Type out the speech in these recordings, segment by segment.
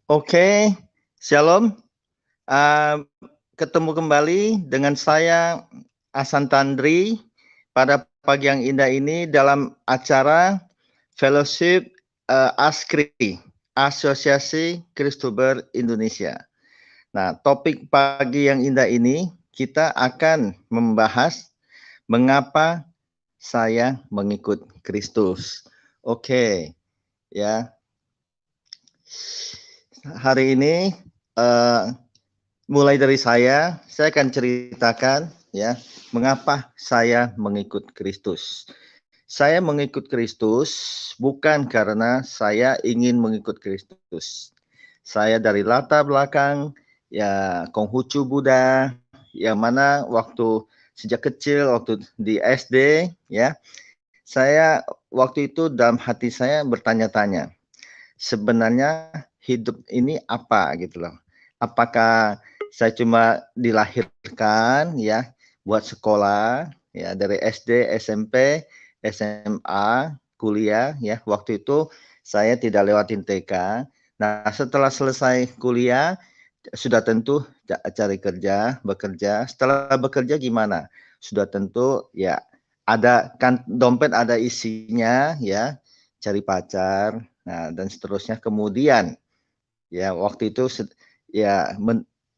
Oke, shalom. Eee, Ketemu kembali dengan saya, Ahsan Tandri, pada pagi yang indah ini dalam acara Fellowship, ASKRI, Asosiasi Kristober Indonesia. Nah, topik pagi yang indah ini kita akan membahas mengapa saya mengikut Kristus. Oke, ya. Hari ini, eee mulai dari saya akan ceritakan ya, mengapa saya mengikut Kristus. Saya mengikut Kristus bukan karena saya ingin mengikut Kristus. Saya dari latar belakang ya Konghucu Buddha, yang mana waktu sejak kecil, waktu di SD ya, saya waktu itu dalam hati saya bertanya-tanya, sebenarnya hidup ini apa gitu loh. Apakah saya cuma dilahirkan ya buat sekolah ya dari SD, SMP, SMA, kuliah ya. Waktu itu saya tidak lewatin TK. Nah, setelah selesai kuliah sudah tentu cari kerja, bekerja. Setelah bekerja gimana? Sudah tentu ya ada kan dompet ada isinya ya, cari pacar, nah dan seterusnya. Kemudian ya waktu itu ya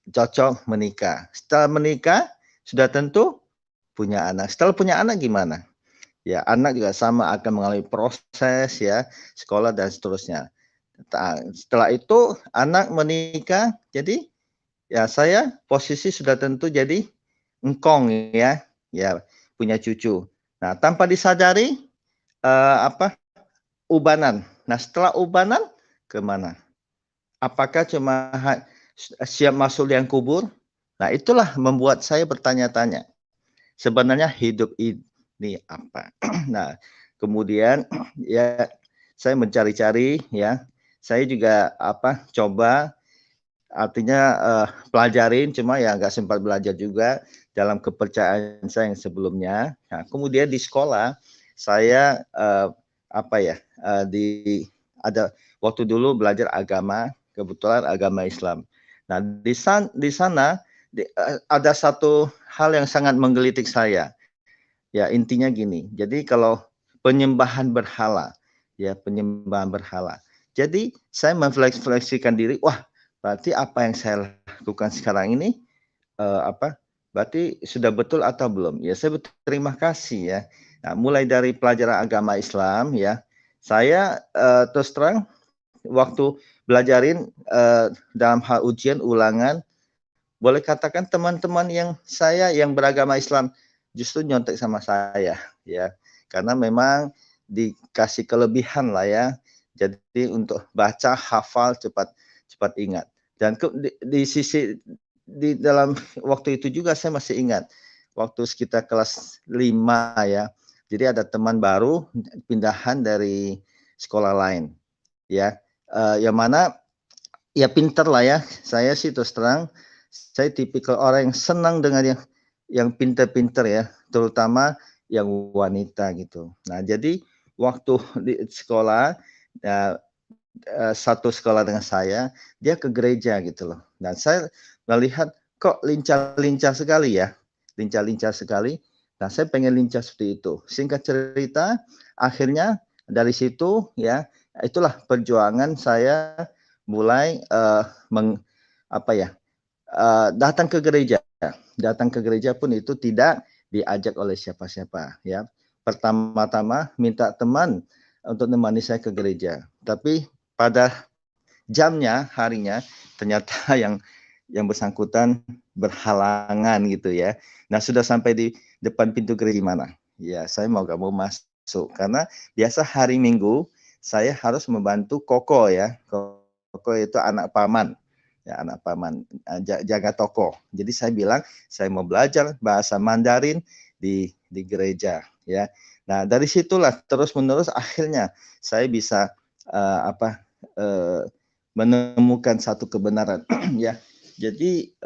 cocok menikah. Setelah menikah sudah tentu punya anak. Setelah punya anak gimana? Ya anak juga sama akan mengalami proses ya, sekolah dan seterusnya. Setelah itu anak menikah, jadi ya saya posisi sudah tentu jadi engkong ya, ya punya cucu. Nah tanpa disadari apa ubanan. Nah setelah ubanan kemana? Apakah cuma siap masuk liang kubur? Nah itulah membuat saya bertanya-tanya. Sebenarnya hidup ini apa? Nah kemudian ya saya mencari-cari ya. Saya juga coba artinya, pelajarin cuma ya nggak sempat belajar juga dalam kepercayaan saya yang sebelumnya. Nah, kemudian di sekolah saya, di ada waktu dulu belajar agama, kebetulan agama Islam. Nah, di sana ada satu hal yang sangat menggelitik saya. Ya, intinya gini, jadi kalau penyembahan berhala, ya penyembahan berhala. Jadi saya merefleksikan diri, wah berarti apa yang saya lakukan sekarang ini, berarti sudah betul atau belum? Ya saya berterima kasih ya. Nah, mulai dari pelajaran agama Islam ya, saya terus terang waktu belajarin dalam hal ujian ulangan, boleh katakan teman-teman yang beragama Islam justru nyontek sama saya ya, karena memang dikasih kelebihan lah ya, jadi untuk baca hafal cepat cepat ingat. Dan di sisi di dalam waktu itu juga saya masih ingat waktu sekitar kelas 5 ya, jadi ada teman baru pindahan dari sekolah lain ya, yang mana ya pinter lah ya. Saya sih terus terang, saya tipikal orang yang senang dengan yang pinter-pinter ya, terutama yang wanita gitu. Nah, jadi waktu di sekolah, ya, satu sekolah dengan saya, dia ke gereja gitu loh. Dan saya melihat kok lincah-lincah sekali ya, lincah-lincah sekali. Nah, saya pengen lincah seperti itu. Singkat cerita, akhirnya dari situ ya, itulah perjuangan saya mulai datang ke gereja. Datang ke gereja pun itu tidak diajak oleh siapa-siapa ya. Pertama-tama minta teman untuk menemani saya ke gereja. Tapi pada jamnya, harinya ternyata yang bersangkutan berhalangan gitu ya. Nah, sudah sampai di depan pintu gereja mana? Ya, saya mau gak mau masuk karena biasa hari Minggu saya harus membantu koko ya. Koko itu anak paman. Ya, anak paman jaga toko. Jadi saya bilang saya mau belajar bahasa Mandarin di gereja ya. Nah, dari situlah terus-menerus akhirnya saya bisa menemukan satu kebenaran ya. Jadi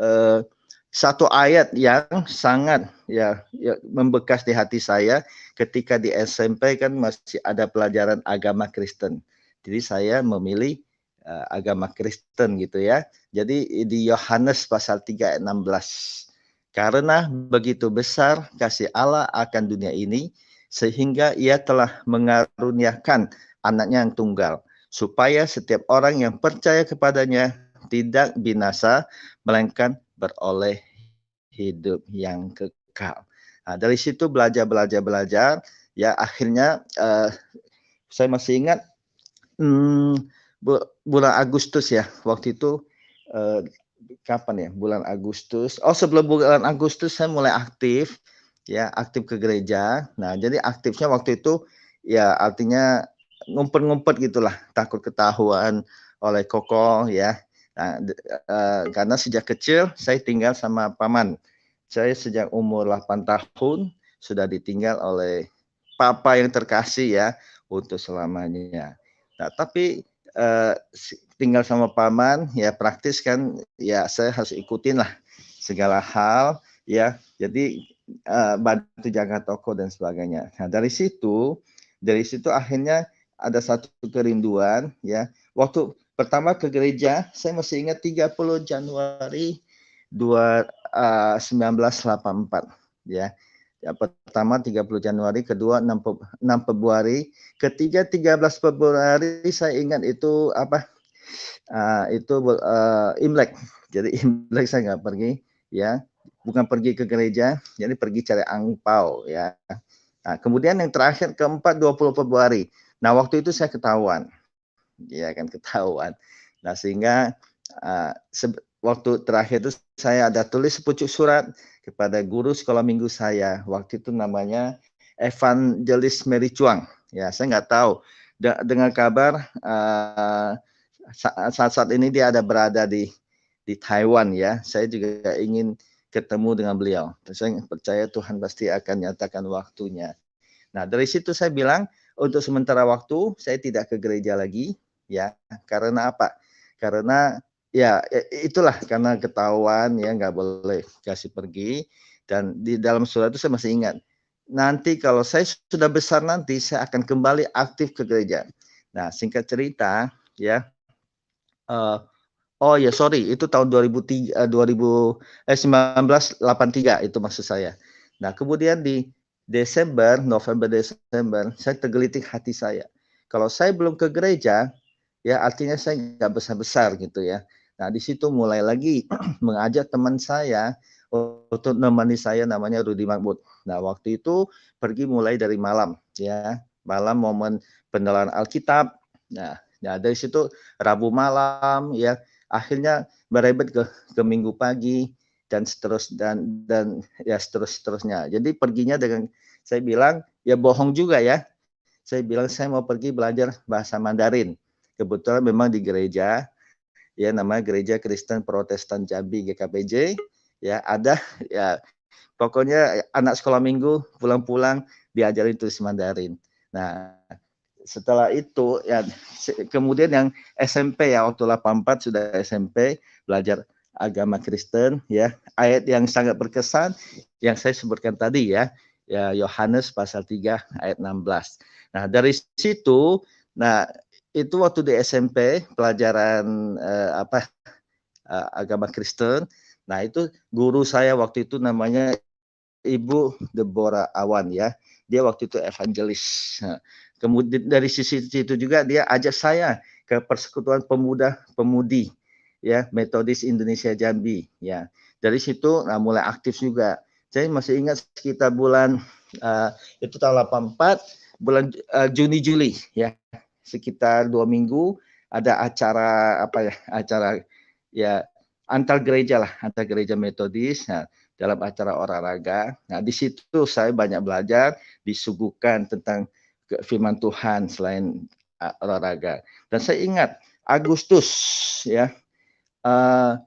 satu ayat yang sangat ya membekas di hati saya ketika di SMP kan masih ada pelajaran agama Kristen. Jadi saya memilih agama Kristen gitu ya. Jadi di Yohanes pasal 3 ayat 16. Karena begitu besar kasih Allah akan dunia ini, sehingga ia telah mengaruniakan anaknya yang tunggal, supaya setiap orang yang percaya kepadanya tidak binasa, melainkan beroleh hidup yang kekal. Nah, dari situ belajar, ya akhirnya saya masih ingat bulan Agustus ya, waktu itu kapan ya? Bulan Agustus. Oh, sebelum bulan Agustus saya mulai aktif ya, aktif ke gereja. Nah, jadi aktifnya waktu itu ya artinya ngumpet-ngumpet gitulah, takut ketahuan oleh kokoh ya. Nah, karena sejak kecil saya tinggal sama paman. Saya sejak umur 8 tahun sudah ditinggal oleh papa yang terkasih ya untuk selamanya. Nah, tapi tinggal sama paman ya praktis kan ya saya harus ikutin lah segala hal ya. Jadi bantu jaga toko dan sebagainya. Nah, dari situ akhirnya ada satu kerinduan ya. Waktu pertama ke gereja, saya masih ingat 30 Januari 1984 ya. Ya, pertama 30 Januari, kedua 6 Februari, ketiga 13 Februari saya ingat itu apa? Itu Imlek. Jadi Imlek saya nggak pergi ya. Bukan pergi ke gereja, jadi pergi cari angpau ya. Nah, kemudian yang terakhir keempat 20 Februari. Nah, waktu itu saya ketahuan. Ya kan ketahuan. Nah, sehingga waktu terakhir itu saya ada tulis sepucuk surat kepada guru sekolah minggu saya. Waktu itu namanya Evangelis Mary Chuang. Ya, saya nggak tahu. Dengar kabar saat ini dia ada berada di Taiwan ya. Saya juga ingin ketemu dengan beliau. Saya percaya Tuhan pasti akan nyatakan waktunya. Nah, dari situ saya bilang untuk sementara waktu saya tidak ke gereja lagi ya. Karena apa? Karena ya itulah karena ketahuan ya nggak boleh kasih pergi, dan di dalam surat itu saya masih ingat. Nanti kalau saya sudah besar nanti saya akan kembali aktif ke gereja. Nah, singkat cerita ya, oh ya sorry itu tahun 1983 itu maksud saya. Nah, kemudian di November Desember saya tergelitik hati saya. Kalau saya belum ke gereja ya artinya saya nggak besar-besar gitu ya. Nah, di situ mulai lagi mengajak teman saya untuk menemani saya, namanya Rudi Mahmud. Nah, waktu itu pergi mulai dari malam ya, malam momen pengenalan Alkitab. Nah, dari situ Rabu malam ya, akhirnya berebet ke Minggu pagi dan seterusnya. Jadi perginya dengan saya bilang ya bohong juga ya. Saya bilang saya mau pergi belajar bahasa Mandarin. Kebetulan memang di gereja ya namanya Gereja Kristen Protestan Jambi GKPJ ya ada ya pokoknya anak sekolah minggu pulang-pulang diajarin tulis Mandarin. Nah, setelah itu ya kemudian yang SMP ya waktu 84 sudah SMP belajar agama Kristen ya. Ayat yang sangat berkesan yang saya sebutkan tadi ya Yohanes pasal 3 ayat 16. Nah, dari situ itu waktu di SMP pelajaran agama Kristen. Nah, itu guru saya waktu itu namanya Ibu Deborah Awan ya. Dia waktu itu evangelis. Nah, kemudian dari sisi itu juga dia ajak saya ke Persekutuan Pemuda-Pemudi ya, Metodis Indonesia Jambi ya. Dari situ mulai aktif juga. Saya masih ingat sekitar bulan itu tahun 84 bulan Juni Juli ya. Sekitar 2 minggu ada acara ya antar gereja Metodis. Nah, dalam acara olahraga. Nah, di situ saya banyak belajar, disuguhkan tentang firman Tuhan selain olahraga. Dan saya ingat Agustus ya, 6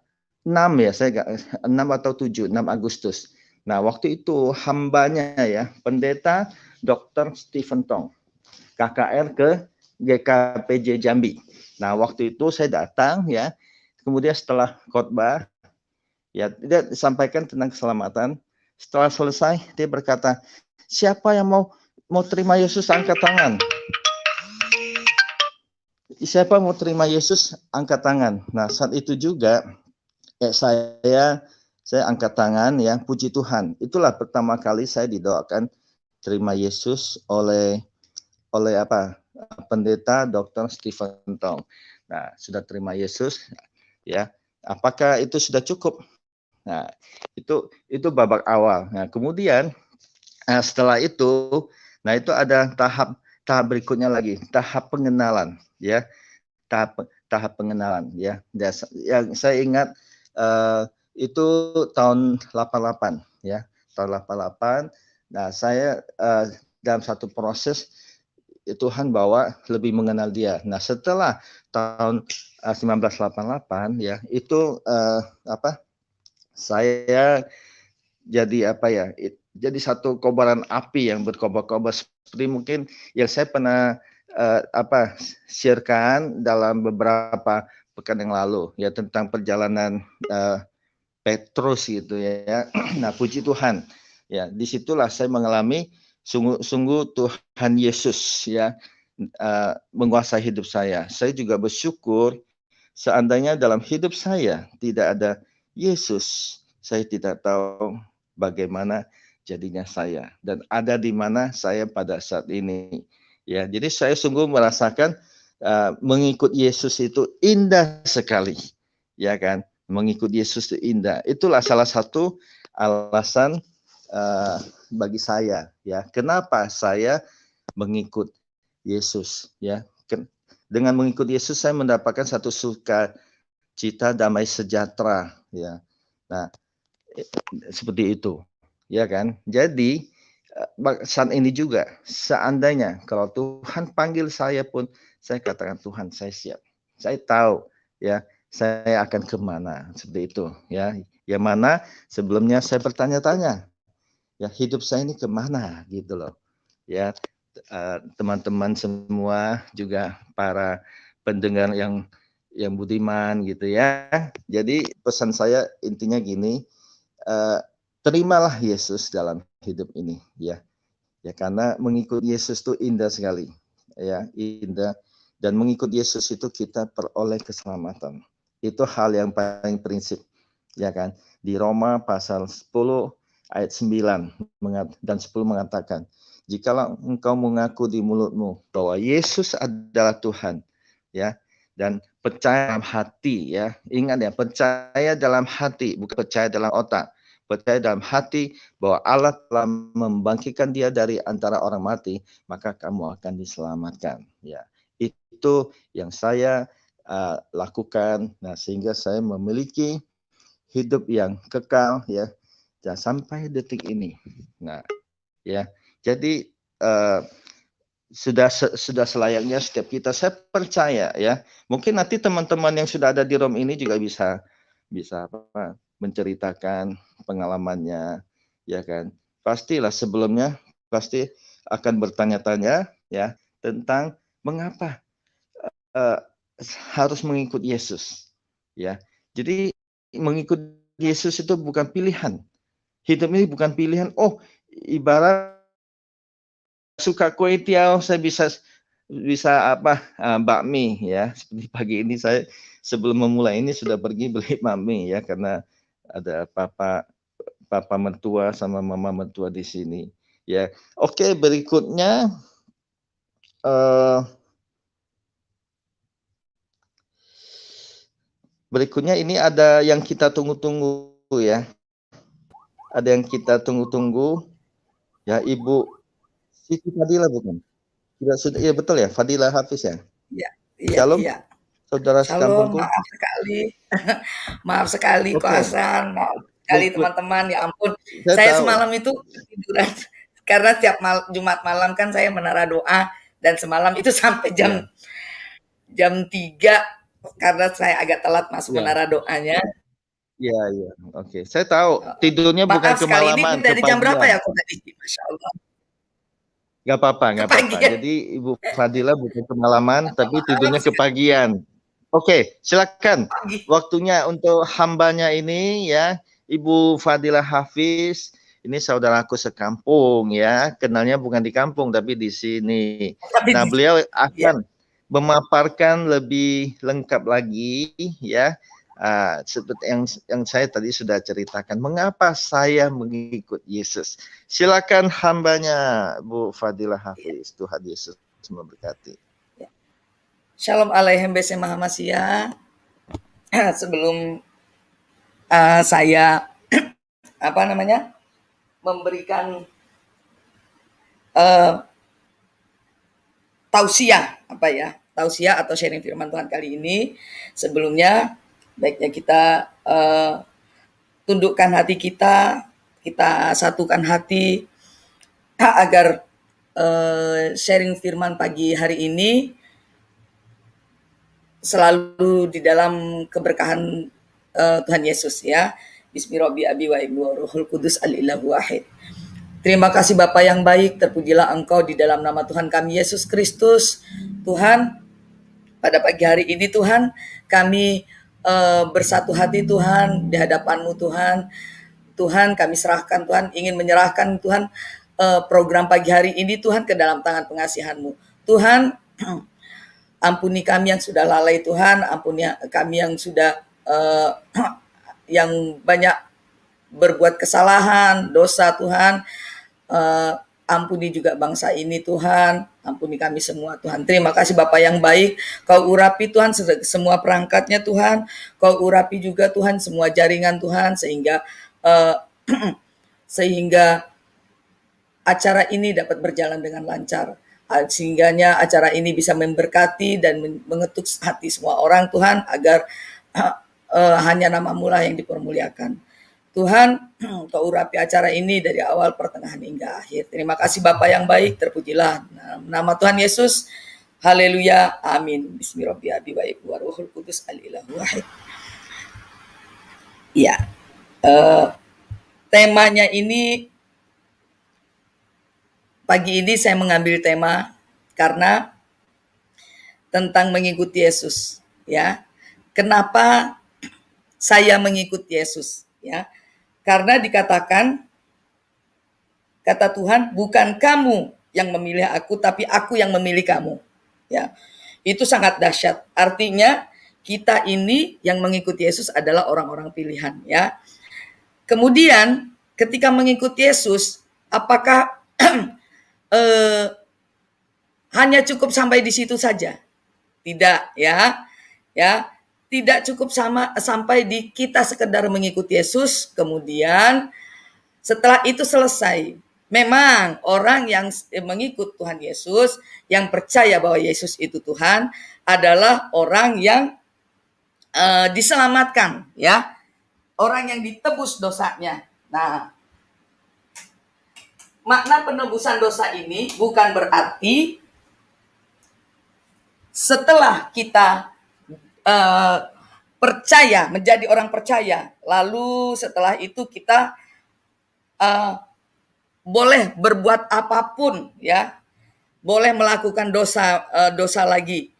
ya, saya 6 atau 7, 6 Agustus. Nah, waktu itu hambanya ya, pendeta Dr. Stephen Tong, KKR ke GKPJ Jambi. Nah, waktu itu saya datang ya, kemudian setelah khotbah, ya, dia sampaikan tentang keselamatan. Setelah selesai, dia berkata, siapa yang mau terima Yesus angkat tangan. Siapa mau terima Yesus, angkat tangan. Nah, saat itu juga saya angkat tangan ya, puji Tuhan. Itulah pertama kali saya didoakan terima Yesus oleh apa? Pendeta Dr. Stephen Tong. Nah, sudah terima Yesus ya. Apakah itu sudah cukup? Nah, itu babak awal. Nah, kemudian setelah itu, nah itu ada tahap berikutnya lagi, tahap pengenalan ya. Tahap pengenalan ya. Yang saya ingat itu tahun 88 ya. Tahun 88. Nah, saya dalam satu proses Tuhan bawa lebih mengenal Dia. Nah, setelah tahun 1988 ya, itu apa? Saya jadi apa ya? Jadi satu kobaran api yang berkobar-kobar seperti mungkin yang saya pernah sharekan dalam beberapa pekan yang lalu ya tentang perjalanan Petrus gitu ya. Nah, puji Tuhan. Ya, disitulah saya mengalami sungguh Tuhan Yesus ya menguasai hidup saya. Saya juga bersyukur seandainya dalam hidup saya tidak ada Yesus, saya tidak tahu bagaimana jadinya saya dan ada di mana saya pada saat ini. Ya, jadi saya sungguh merasakan mengikut Yesus itu indah sekali, ya kan? Mengikut Yesus itu indah. Itulah salah satu alasan bagi saya, ya. Kenapa saya mengikut Yesus, ya? Dengan mengikut Yesus saya mendapatkan satu sukacita damai sejahtera, ya. Nah, seperti itu, ya kan? Jadi saat ini juga seandainya kalau Tuhan panggil saya pun saya katakan Tuhan saya siap. Saya tahu ya saya akan kemana seperti itu ya. Yang mana sebelumnya saya bertanya-tanya ya hidup saya ini kemana gitu loh. Ya teman-teman semua juga para pendengar yang budiman gitu ya. Jadi pesan saya intinya gini, terimalah Yesus dalam hidup ini ya. Ya karena mengikut Yesus itu indah sekali. Ya, indah dan mengikut Yesus itu kita peroleh keselamatan. Itu hal yang paling prinsip. Ya kan? Di Roma pasal 10 ayat 9 dan 10 mengatakan, jikalau engkau mengaku di mulutmu bahwa Yesus adalah Tuhan, ya, dan percaya dalam hati, ya, ingat ya, percaya dalam hati, bukan percaya dalam otak, percaya dalam hati bahwa Allah telah membangkitkan dia dari antara orang mati, maka kamu akan diselamatkan. Ya, itu yang saya lakukan. Nah, sehingga saya memiliki hidup yang kekal, ya, dan sampai detik ini. Nah, ya, jadi sudah selayaknya setiap kita. Saya percaya ya. Mungkin nanti teman-teman yang sudah ada di room ini juga bisa menceritakan pengalamannya, ya kan. Pastilah sebelumnya pasti akan bertanya-tanya ya tentang mengapa harus mengikut Yesus, ya. Jadi mengikut Yesus itu bukan pilihan. Hidup ini bukan pilihan. Oh, ibarat suka kue tiaw saya bisa bakmi ya. Seperti pagi ini saya sebelum memulai ini sudah pergi beli bakmi ya karena ada papa mertua sama mama mertua di sini ya. Oke, berikutnya ini ada yang kita tunggu-tunggu ya. Ada yang kita tunggu-tunggu ya, Ibu Siti Fadila bukan? Tidak sudah, iya betul ya, Fadila Hafiz ya. Iya, iya, Shalom, iya. saudara Shalom, sekampungku. maaf sekali. Maaf sekali Ko Oke, Hasan, maaf sekali berikut. teman-teman, ya ampun. Saya Saya tahu. semalam itu ketiduran karena tiap Jumat malam kan saya menara doa dan semalam itu sampai Ya, jam 3 karena saya agak telat masuk ya, menara doanya. ya, ya. Oke, saya tahu tidurnya bukan Maaf sekali, ini kemalaman, dari jam berapa kepagian. ya kok tadi? Masya Allah. Nggak apa-apa, nggak apa-apa. Kepagian. Jadi Ibu Fadila bukan kemalaman, tapi Malam tidurnya kepagian. Oke, silakan. pagi. Waktunya untuk hambanya ini ya, Ibu Fadila Hafiz. Ini saudaraku sekampung ya, kenalnya bukan di kampung tapi di sini. Tapi Nah, beliau ya, akan memaparkan lebih lengkap lagi ya. Seperti yang saya tadi sudah ceritakan, mengapa saya mengikut Yesus. Silakan hambanya Bu Fadilah Hafiz. Tuhan Yesus memberkati. Shalom Aleichem Bese Mahamasya. Sebelum saya memberikan tausiah atau sharing firman Tuhan kali ini, sebelumnya baiknya kita tundukkan hati kita satukan hati agar sharing firman pagi hari ini selalu di dalam keberkahan Tuhan Yesus ya. Bismillahirrahmanirrahim. Terima kasih Bapa yang baik, terpujilah Engkau di dalam nama Tuhan kami Yesus Kristus. Tuhan, pada pagi hari ini Tuhan, kami bersatu hati Tuhan di hadapan-Mu Tuhan. Tuhan, kami serahkan Tuhan, ingin menyerahkan Tuhan program pagi hari ini Tuhan ke dalam tangan pengasihan-Mu. Tuhan, ampuni kami yang sudah lalai Tuhan, ampuni kami yang sudah yang banyak berbuat kesalahan, dosa Tuhan. Ampuni juga bangsa ini Tuhan, ampuni kami semua Tuhan. Terima kasih Bapa yang baik, Kau urapi Tuhan semua perangkatnya Tuhan, Kau urapi juga Tuhan semua jaringan Tuhan, sehingga sehingga acara ini dapat berjalan dengan lancar, sehingganya acara ini bisa memberkati dan mengetuk hati semua orang Tuhan, agar hanya nama-Mu lah yang dipermuliakan. Tuhan, Kau urapi acara ini dari awal, pertengahan, hingga akhir. Terima kasih Bapa yang baik, terpujilah nama Tuhan Yesus. Haleluya, amin. Bismillahirrahmanirrahim. Ya, temanya ini, pagi ini saya mengambil tema karena tentang mengikuti Yesus. Ya, kenapa saya mengikuti Yesus? Ya, karena dikatakan, kata Tuhan, bukan kamu yang memilih aku, tapi aku yang memilih kamu. Ya, itu sangat dahsyat. Artinya kita ini yang mengikuti Yesus adalah orang-orang pilihan. Ya. Kemudian ketika mengikuti Yesus, apakah hanya cukup sampai di situ saja? Tidak, ya. Ya, tidak cukup sampai di kita sekedar mengikuti Yesus, kemudian setelah itu selesai. Memang orang yang mengikut Tuhan Yesus, yang percaya bahwa Yesus itu Tuhan, adalah orang yang diselamatkan, ya, orang yang ditebus dosanya. Nah, makna penebusan dosa ini bukan berarti setelah kita percaya, menjadi orang percaya, lalu setelah itu kita boleh berbuat apapun, ya, boleh melakukan dosa lagi.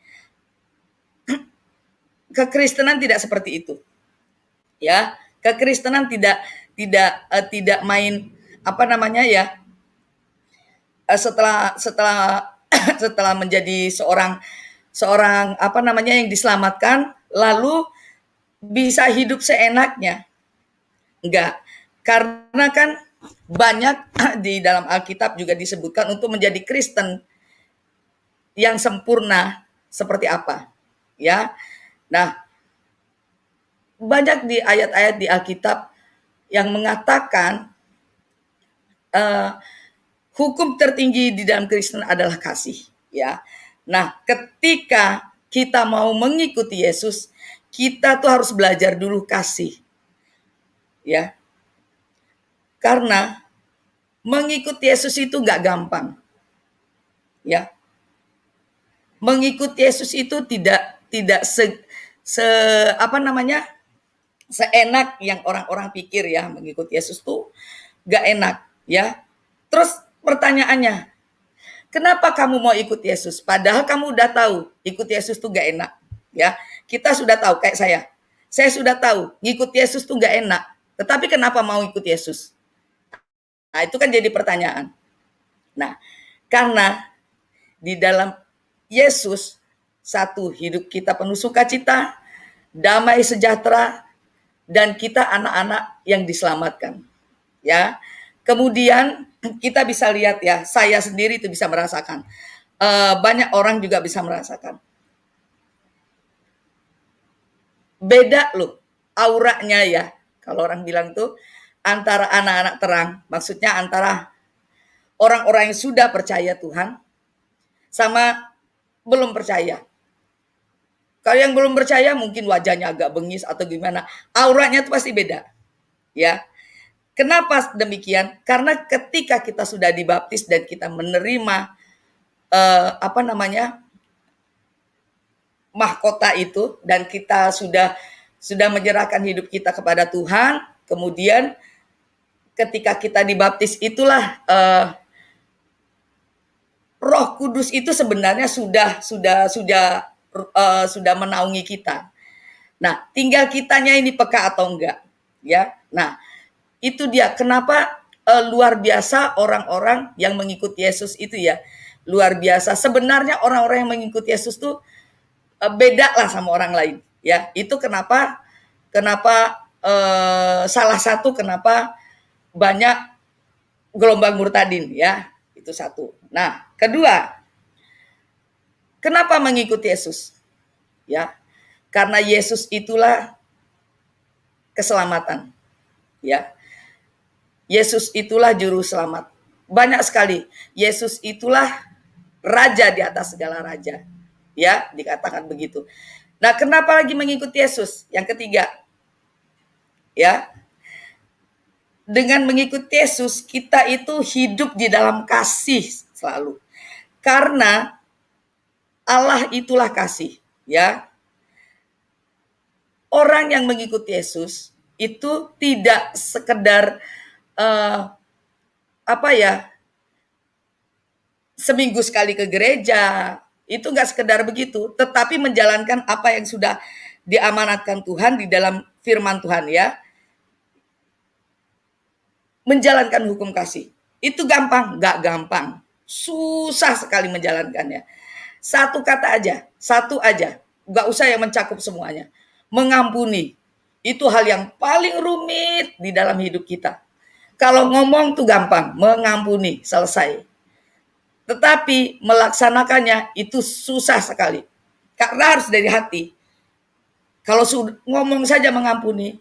Kekristenan tidak seperti itu, ya. Kekristenan tidak main setelah menjadi seorang yang diselamatkan lalu bisa hidup seenaknya. Enggak. Karena kan banyak di dalam Alkitab juga disebutkan untuk menjadi Kristen yang sempurna seperti apa. Ya. Nah, banyak di ayat-ayat di Alkitab yang mengatakan hukum tertinggi di dalam Kristen adalah kasih, ya. Nah, ketika kita mau mengikuti Yesus, kita tuh harus belajar dulu kasih, ya. Karena mengikuti Yesus itu nggak gampang, ya. Mengikuti Yesus itu tidak seenak yang orang-orang pikir, ya. Mengikuti Yesus tuh nggak enak, ya. Terus pertanyaannya, kenapa kamu mau ikut Yesus? Padahal kamu udah tahu ikut Yesus tuh gak enak, ya. Kita sudah tahu, kayak saya sudah tahu ngikut Yesus tuh gak enak. Tetapi kenapa mau ikut Yesus? Nah, itu kan jadi pertanyaan. Nah, karena di dalam Yesus Satu, hidup kita penuh sukacita, damai sejahtera, dan kita anak-anak yang diselamatkan. Ya, kemudian kita bisa lihat ya, saya sendiri itu bisa merasakan. Banyak orang juga bisa merasakan. Beda loh auranya ya. Kalau orang bilang tuh antara anak-anak terang, maksudnya antara orang-orang yang sudah percaya Tuhan sama belum percaya. Kalau yang belum percaya mungkin wajahnya agak bengis atau gimana, auranya itu pasti beda. Ya. Kenapa demikian? Karena ketika kita sudah dibaptis dan kita menerima mahkota itu dan kita sudah menyerahkan hidup kita kepada Tuhan, kemudian ketika kita dibaptis itulah Roh Kudus itu sebenarnya sudah menaungi kita. Nah, tinggal kitanya ini peka atau enggak, ya. Nah, itu dia kenapa luar biasa orang-orang yang mengikuti Yesus itu ya. Luar biasa. Sebenarnya orang-orang yang mengikuti Yesus tuh beda lah sama orang lain, ya. Itu kenapa salah satu kenapa banyak gelombang murtadin, ya. Itu satu. Nah, kedua, kenapa mengikuti Yesus? Ya, karena Yesus itulah keselamatan. Ya. Yesus itulah juru selamat. Banyak sekali. Yesus itulah raja di atas segala raja. Ya, dikatakan begitu. Nah, kenapa lagi mengikuti Yesus? Yang ketiga. Ya. Dengan mengikuti Yesus, kita itu hidup di dalam kasih selalu. Karena Allah itulah kasih, ya. Orang yang mengikuti Yesus itu tidak sekedar seminggu sekali ke gereja, itu nggak sekedar begitu, tetapi menjalankan apa yang sudah diamanatkan Tuhan di dalam firman Tuhan, ya. Menjalankan hukum kasih. Itu gampang? Nggak gampang. Susah sekali menjalankannya. Satu kata aja, satu aja. Nggak usah yang mencakup semuanya. Mengampuni. Itu hal yang paling rumit di dalam hidup kita. Kalau ngomong tuh gampang, mengampuni, selesai. Tetapi melaksanakannya itu susah sekali. Karena harus dari hati. Kalau ngomong saja mengampuni,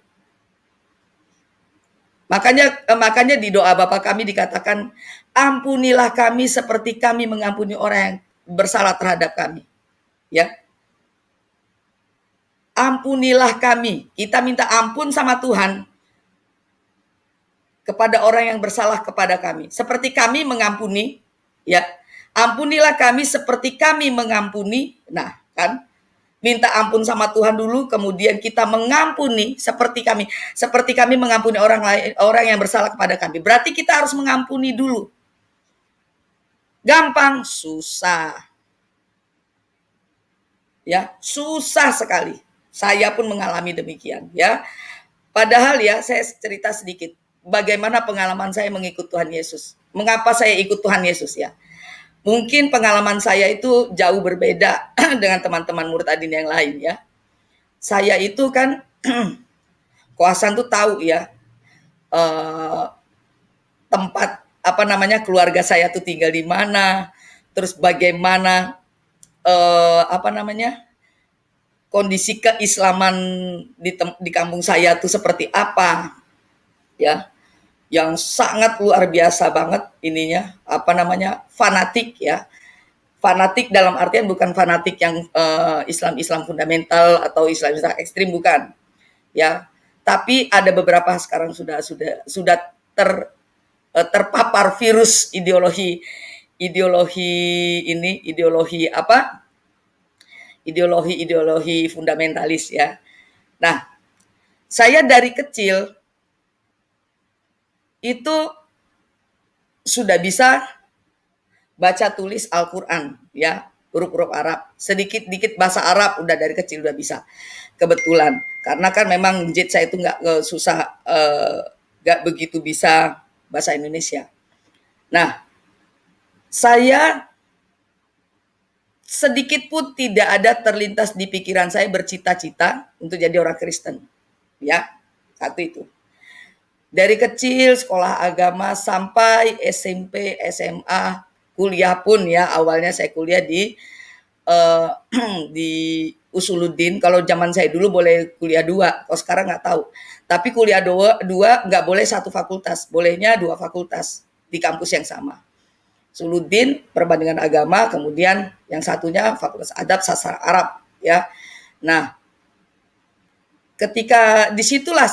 makanya di doa Bapa kami dikatakan, ampunilah kami seperti kami mengampuni orang yang bersalah terhadap kami. Ya. Ampunilah kami. Kita minta ampun sama Tuhan kepada orang yang bersalah kepada kami. Seperti kami mengampuni, ya. Ampunilah kami seperti kami mengampuni. Nah, kan? Minta ampun sama Tuhan dulu, kemudian kita mengampuni seperti kami mengampuni orang yang bersalah kepada kami. Berarti kita harus mengampuni dulu. Gampang? Susah. Ya, susah sekali. Saya pun mengalami demikian, ya. Padahal ya, saya cerita sedikit bagaimana pengalaman saya mengikut Tuhan Yesus. Mengapa saya ikut Tuhan Yesus, ya? Mungkin pengalaman saya itu jauh berbeda dengan teman-teman murtadin yang lain, ya. Saya itu kan Koasan tuh tahu ya tempat keluarga saya tuh tinggal di mana, terus bagaimana kondisi keislaman di kampung saya tuh seperti apa, ya. Yang sangat luar biasa banget ininya, fanatik, ya. Fanatik dalam artian bukan fanatik yang Islam fundamental atau Islam ekstrim, bukan, ya. Tapi ada beberapa sekarang sudah terpapar virus ideologi fundamentalis, ya. Nah, saya dari kecil itu sudah bisa baca tulis Al-Quran, ya, huruf-huruf Arab, sedikit-dikit bahasa Arab udah dari kecil udah bisa, kebetulan. Karena kan memang jid saya itu nggak begitu bisa bahasa Indonesia. Nah, saya sedikit pun tidak ada terlintas di pikiran saya bercita-cita untuk jadi orang Kristen. Ya, satu itu. Dari kecil sekolah agama sampai SMP, SMA, kuliah pun ya, awalnya saya kuliah di eh, di Usuluddin. Kalau zaman saya dulu boleh kuliah dua, kalau sekarang nggak tahu. Tapi kuliah dua nggak boleh satu fakultas, bolehnya dua fakultas di kampus yang sama. Usuluddin perbandingan agama, kemudian yang satunya Fakultas Adab Sastra Arab ya. Nah, disitulah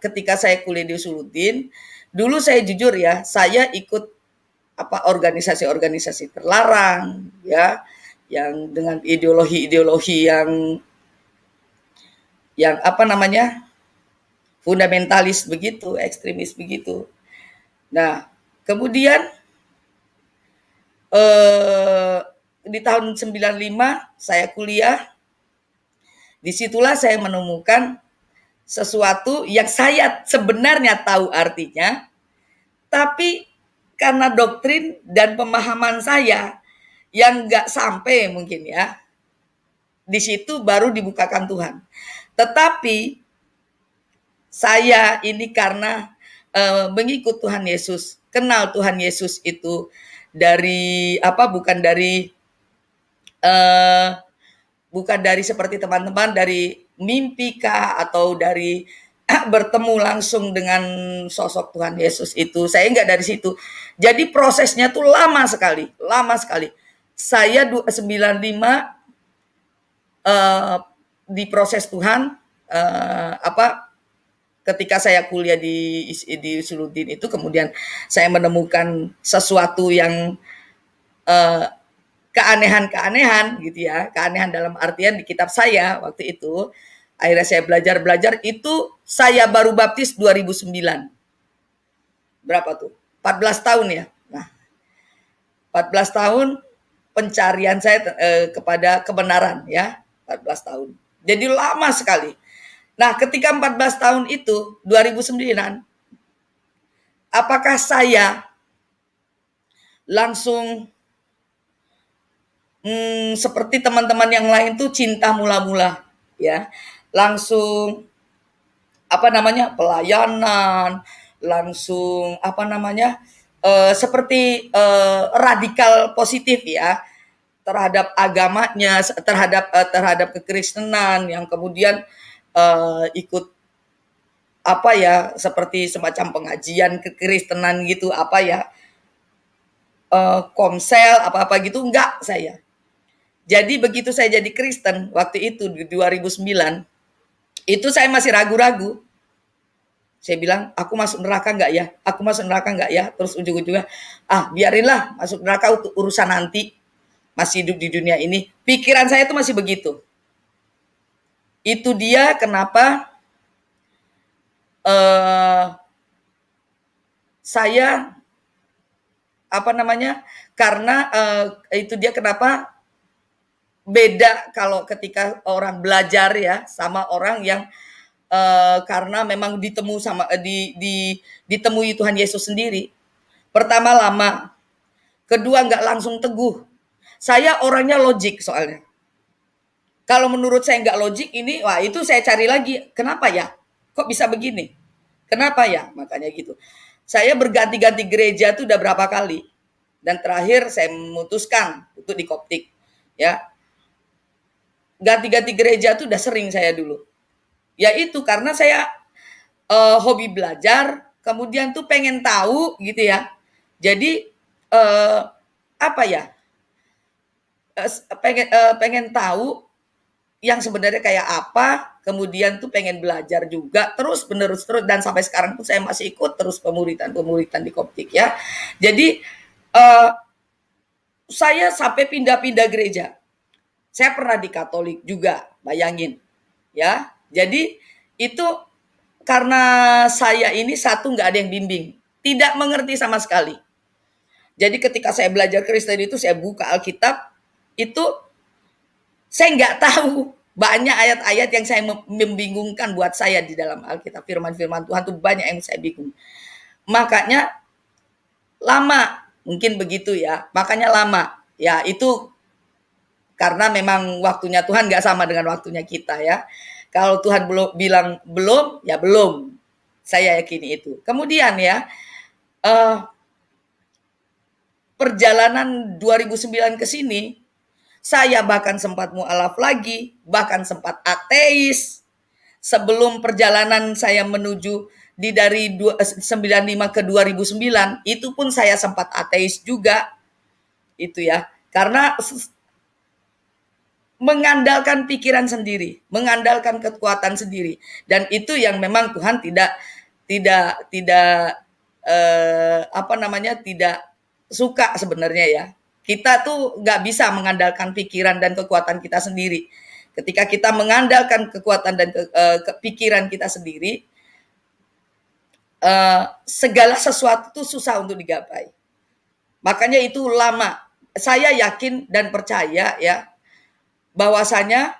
ketika saya kuliah di Usuluddin, dulu saya jujur ya, saya ikut organisasi-organisasi terlarang ya, yang dengan ideologi-ideologi yang apa namanya, fundamentalis begitu, ekstremis begitu. Nah, kemudian di tahun 95 saya kuliah, disitulah saya menemukan sesuatu yang saya sebenarnya tahu artinya, tapi karena doktrin dan pemahaman saya yang nggak sampai mungkin ya, di situ baru dibukakan Tuhan. Tetapi saya ini karena mengikut Tuhan Yesus, kenal Tuhan Yesus itu dari eh, bukan dari seperti teman-teman dari mimpi kah atau dari bertemu langsung dengan sosok Tuhan Yesus itu. Saya enggak dari situ. Jadi prosesnya tuh lama sekali, lama sekali. Saya 95 diproses Tuhan ketika saya kuliah di Suludin itu, kemudian saya menemukan sesuatu yang keanehan-keanehan gitu ya, keanehan dalam artian di kitab saya waktu itu. Akhirnya saya belajar itu, saya baru baptis 2009. Berapa tuh? 14 tahun ya. Nah, 14 tahun pencarian saya kepada kebenaran ya, 14 tahun. Jadi lama sekali. Nah, ketika 14 tahun itu 2009, apakah saya langsung seperti teman-teman yang lain tuh cinta mula-mula ya, langsung pelayanan, langsung seperti radikal positif ya terhadap agamanya, terhadap kekristenan, yang kemudian ikut seperti semacam pengajian kekristenan gitu, komsel apa gitu, enggak saya. Jadi begitu saya jadi Kristen waktu itu di 2009, itu saya masih ragu-ragu. Saya bilang, aku masuk neraka enggak ya? Aku masuk neraka enggak ya? Terus ujung-ujungnya, biarinlah masuk neraka untuk urusan nanti. Masih hidup di dunia ini. Pikiran saya itu masih begitu. Itu dia kenapa saya karena itu dia kenapa beda kalau ketika orang belajar ya sama orang yang karena memang ditemui Tuhan Yesus sendiri. Pertama lama, kedua nggak langsung teguh. Saya orangnya logik soalnya. Kalau menurut saya nggak logik ini, itu saya cari lagi. Kenapa ya? Kok bisa begini? Kenapa ya? Makanya gitu. Saya berganti-ganti gereja tuh udah berapa kali. Dan terakhir saya memutuskan untuk di Koptik. Ya, ganti-ganti gereja tuh udah sering saya dulu. Ya itu karena saya hobi belajar, kemudian tuh pengen tahu gitu ya. Jadi pengen tahu yang sebenarnya kayak apa, kemudian tuh pengen belajar juga terus dan sampai sekarang tuh saya masih ikut terus pemuritan di Koptik ya. Jadi saya sampai pindah-pindah gereja. Saya pernah di Katolik juga, bayangin ya. Jadi itu karena saya ini satu nggak ada yang bimbing, tidak mengerti sama sekali. Jadi ketika saya belajar Kristen itu, saya buka Alkitab, itu saya nggak tahu, banyak ayat-ayat yang saya membingungkan buat saya di dalam Alkitab. Firman-firman Tuhan tuh banyak yang saya bingung. Makanya lama, mungkin begitu ya. Makanya lama. Ya itu karena memang waktunya Tuhan nggak sama dengan waktunya kita ya. Kalau Tuhan belum bilang belum, ya belum. Saya yakini itu. Kemudian ya, perjalanan 2009 ke sini, saya bahkan sempat mualaf lagi, bahkan sempat ateis. Sebelum perjalanan saya menuju dari 95 ke 2009, itu pun saya sempat ateis juga. Itu ya. Karena mengandalkan pikiran sendiri, mengandalkan kekuatan sendiri, dan itu yang memang Tuhan tidak tidak suka sebenarnya ya. Kita tuh nggak bisa mengandalkan pikiran dan kekuatan kita sendiri. Ketika kita mengandalkan kekuatan dan pikiran kita sendiri, segala sesuatu itu susah untuk digapai. Makanya itu lama. Saya yakin dan percaya ya, bahwasanya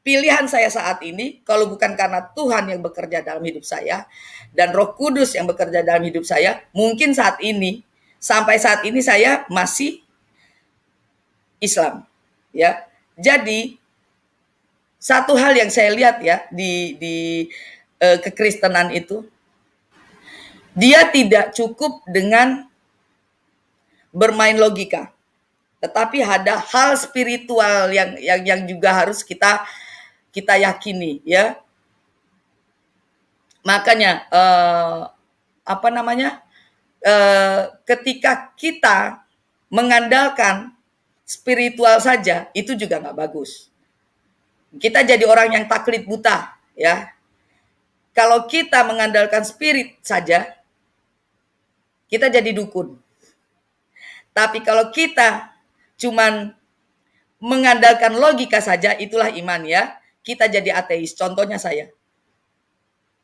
pilihan saya saat ini, kalau bukan karena Tuhan yang bekerja dalam hidup saya dan Roh Kudus yang bekerja dalam hidup saya, mungkin sampai saat ini saya masih Islam. Ya, jadi satu hal yang saya lihat ya di kekristenan itu, dia tidak cukup dengan bermain logika, tetapi ada hal spiritual yang juga harus kita yakini ya. Makanya ketika kita mengandalkan spiritual saja, itu juga nggak bagus. Kita jadi orang yang taklid buta ya. Kalau kita mengandalkan spirit saja, kita jadi dukun. Tapi kalau kita cuman mengandalkan logika saja, itulah iman ya. Kita jadi ateis. Contohnya saya.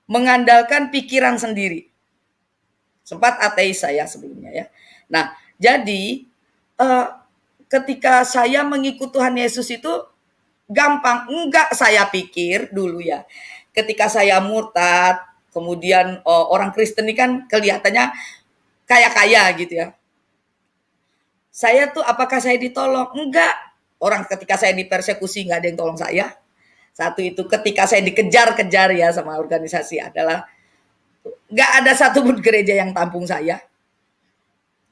Mengandalkan pikiran sendiri. Sempat ateis saya sebelumnya ya. Nah, jadi ketika saya mengikut Tuhan Yesus itu gampang. Enggak, saya pikir dulu ya. Ketika saya murtad, kemudian orang Kristen ini kan kelihatannya kaya-kaya gitu ya. Saya tuh apakah saya ditolong? Enggak. Orang ketika saya dipersekusi nggak ada yang tolong saya. Satu itu ketika saya dikejar-kejar ya sama organisasi adalah nggak ada satupun gereja yang tampung saya.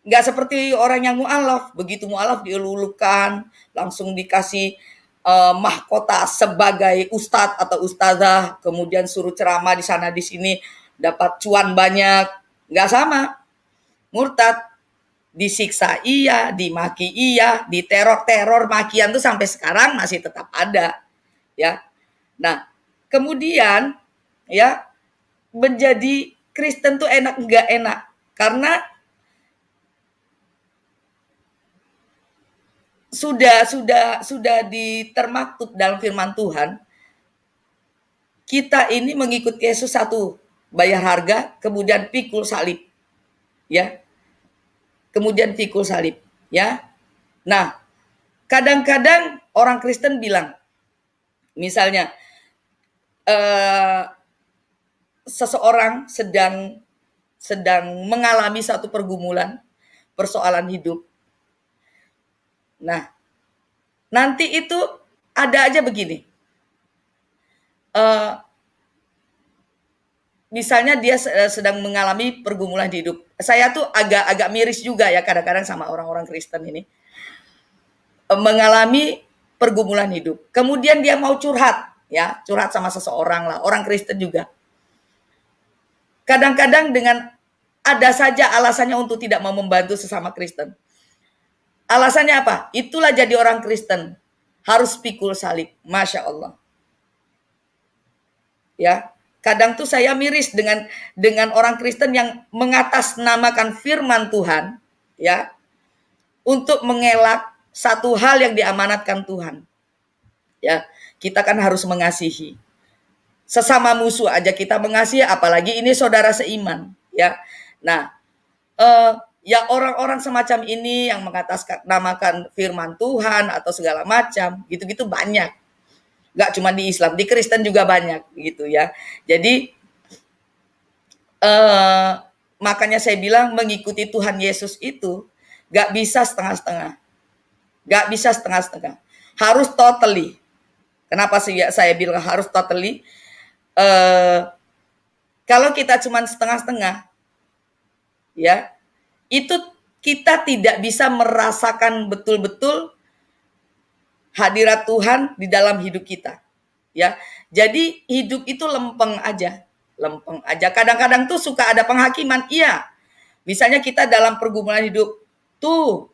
Nggak seperti orang yang mu'alaf. Begitu mu'alaf dielulukan, langsung dikasih mahkota sebagai ustadz atau ustazah, kemudian suruh ceramah di sana di sini, dapat cuan banyak. Nggak sama. Murtad. Disiksa iya, dimaki iya, diteror makian tuh sampai sekarang masih tetap ada ya. Nah, kemudian ya, menjadi Kristen tuh enak enggak enak karena sudah ditermaktub dalam firman Tuhan, kita ini mengikuti Yesus satu, bayar harga, kemudian pikul salib ya. Kemudian pikul salib ya. Nah, kadang-kadang orang Kristen bilang, misalnya seseorang sedang mengalami satu persoalan hidup. Nah, nanti itu ada aja begini. Misalnya dia sedang mengalami pergumulan hidup. Saya tuh agak miris juga ya kadang-kadang sama orang-orang Kristen ini. Mengalami pergumulan hidup. Kemudian dia mau curhat sama seseorang lah, orang Kristen juga. Kadang-kadang dengan ada saja alasannya untuk tidak mau membantu sesama Kristen. Alasannya apa? Itulah jadi orang Kristen. Harus pikul salib. Masya Allah. Ya, kadang tuh saya miris dengan orang Kristen yang mengatasnamakan firman Tuhan ya, untuk mengelak satu hal yang diamanatkan Tuhan. Ya, kita kan harus mengasihi. Sesama musuh aja kita mengasihi, apalagi ini saudara seiman ya. Nah, ya orang-orang semacam ini yang mengatasnamakan firman Tuhan atau segala macam, gitu-gitu banyak. Nggak cuma di Islam, di Kristen juga banyak gitu ya. Jadi makanya saya bilang mengikuti Tuhan Yesus itu nggak bisa setengah-setengah. Nggak bisa setengah-setengah. harus totally. Kenapa sih saya bilang harus totally? Kalau kita cuma setengah-setengah, ya, itu kita tidak bisa merasakan betul-betul hadirat Tuhan di dalam hidup kita, ya. Jadi hidup itu lempeng aja. Kadang-kadang tuh suka ada penghakiman, iya. Misalnya kita dalam pergumulan hidup, tuh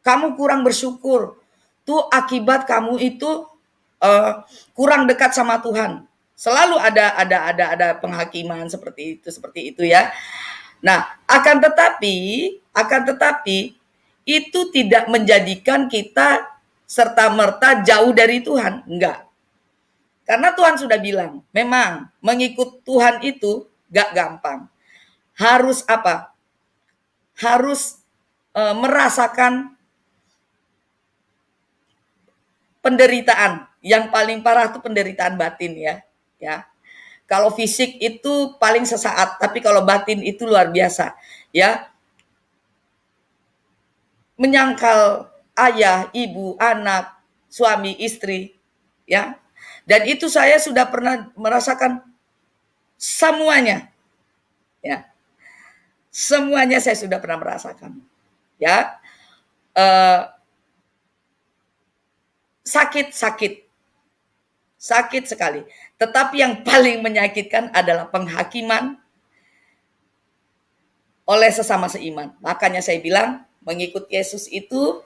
kamu kurang bersyukur, tuh akibat kamu itu kurang dekat sama Tuhan. Selalu ada penghakiman seperti itu ya. Nah, akan tetapi itu tidak menjadikan kita serta-merta jauh dari Tuhan, enggak. Karena Tuhan sudah bilang, memang mengikut Tuhan itu gak gampang. Harus apa? Harus merasakan penderitaan. Yang paling parah itu penderitaan batin ya. Kalau fisik itu paling sesaat, tapi kalau batin itu luar biasa, ya. Menyangkal ayah, ibu, anak, suami, istri, ya. Dan itu saya sudah pernah merasakan semuanya, ya. Semuanya saya sudah pernah merasakan, ya. Sakit sekali. Tetapi yang paling menyakitkan adalah penghakiman oleh sesama seiman. Makanya saya bilang, mengikut Yesus itu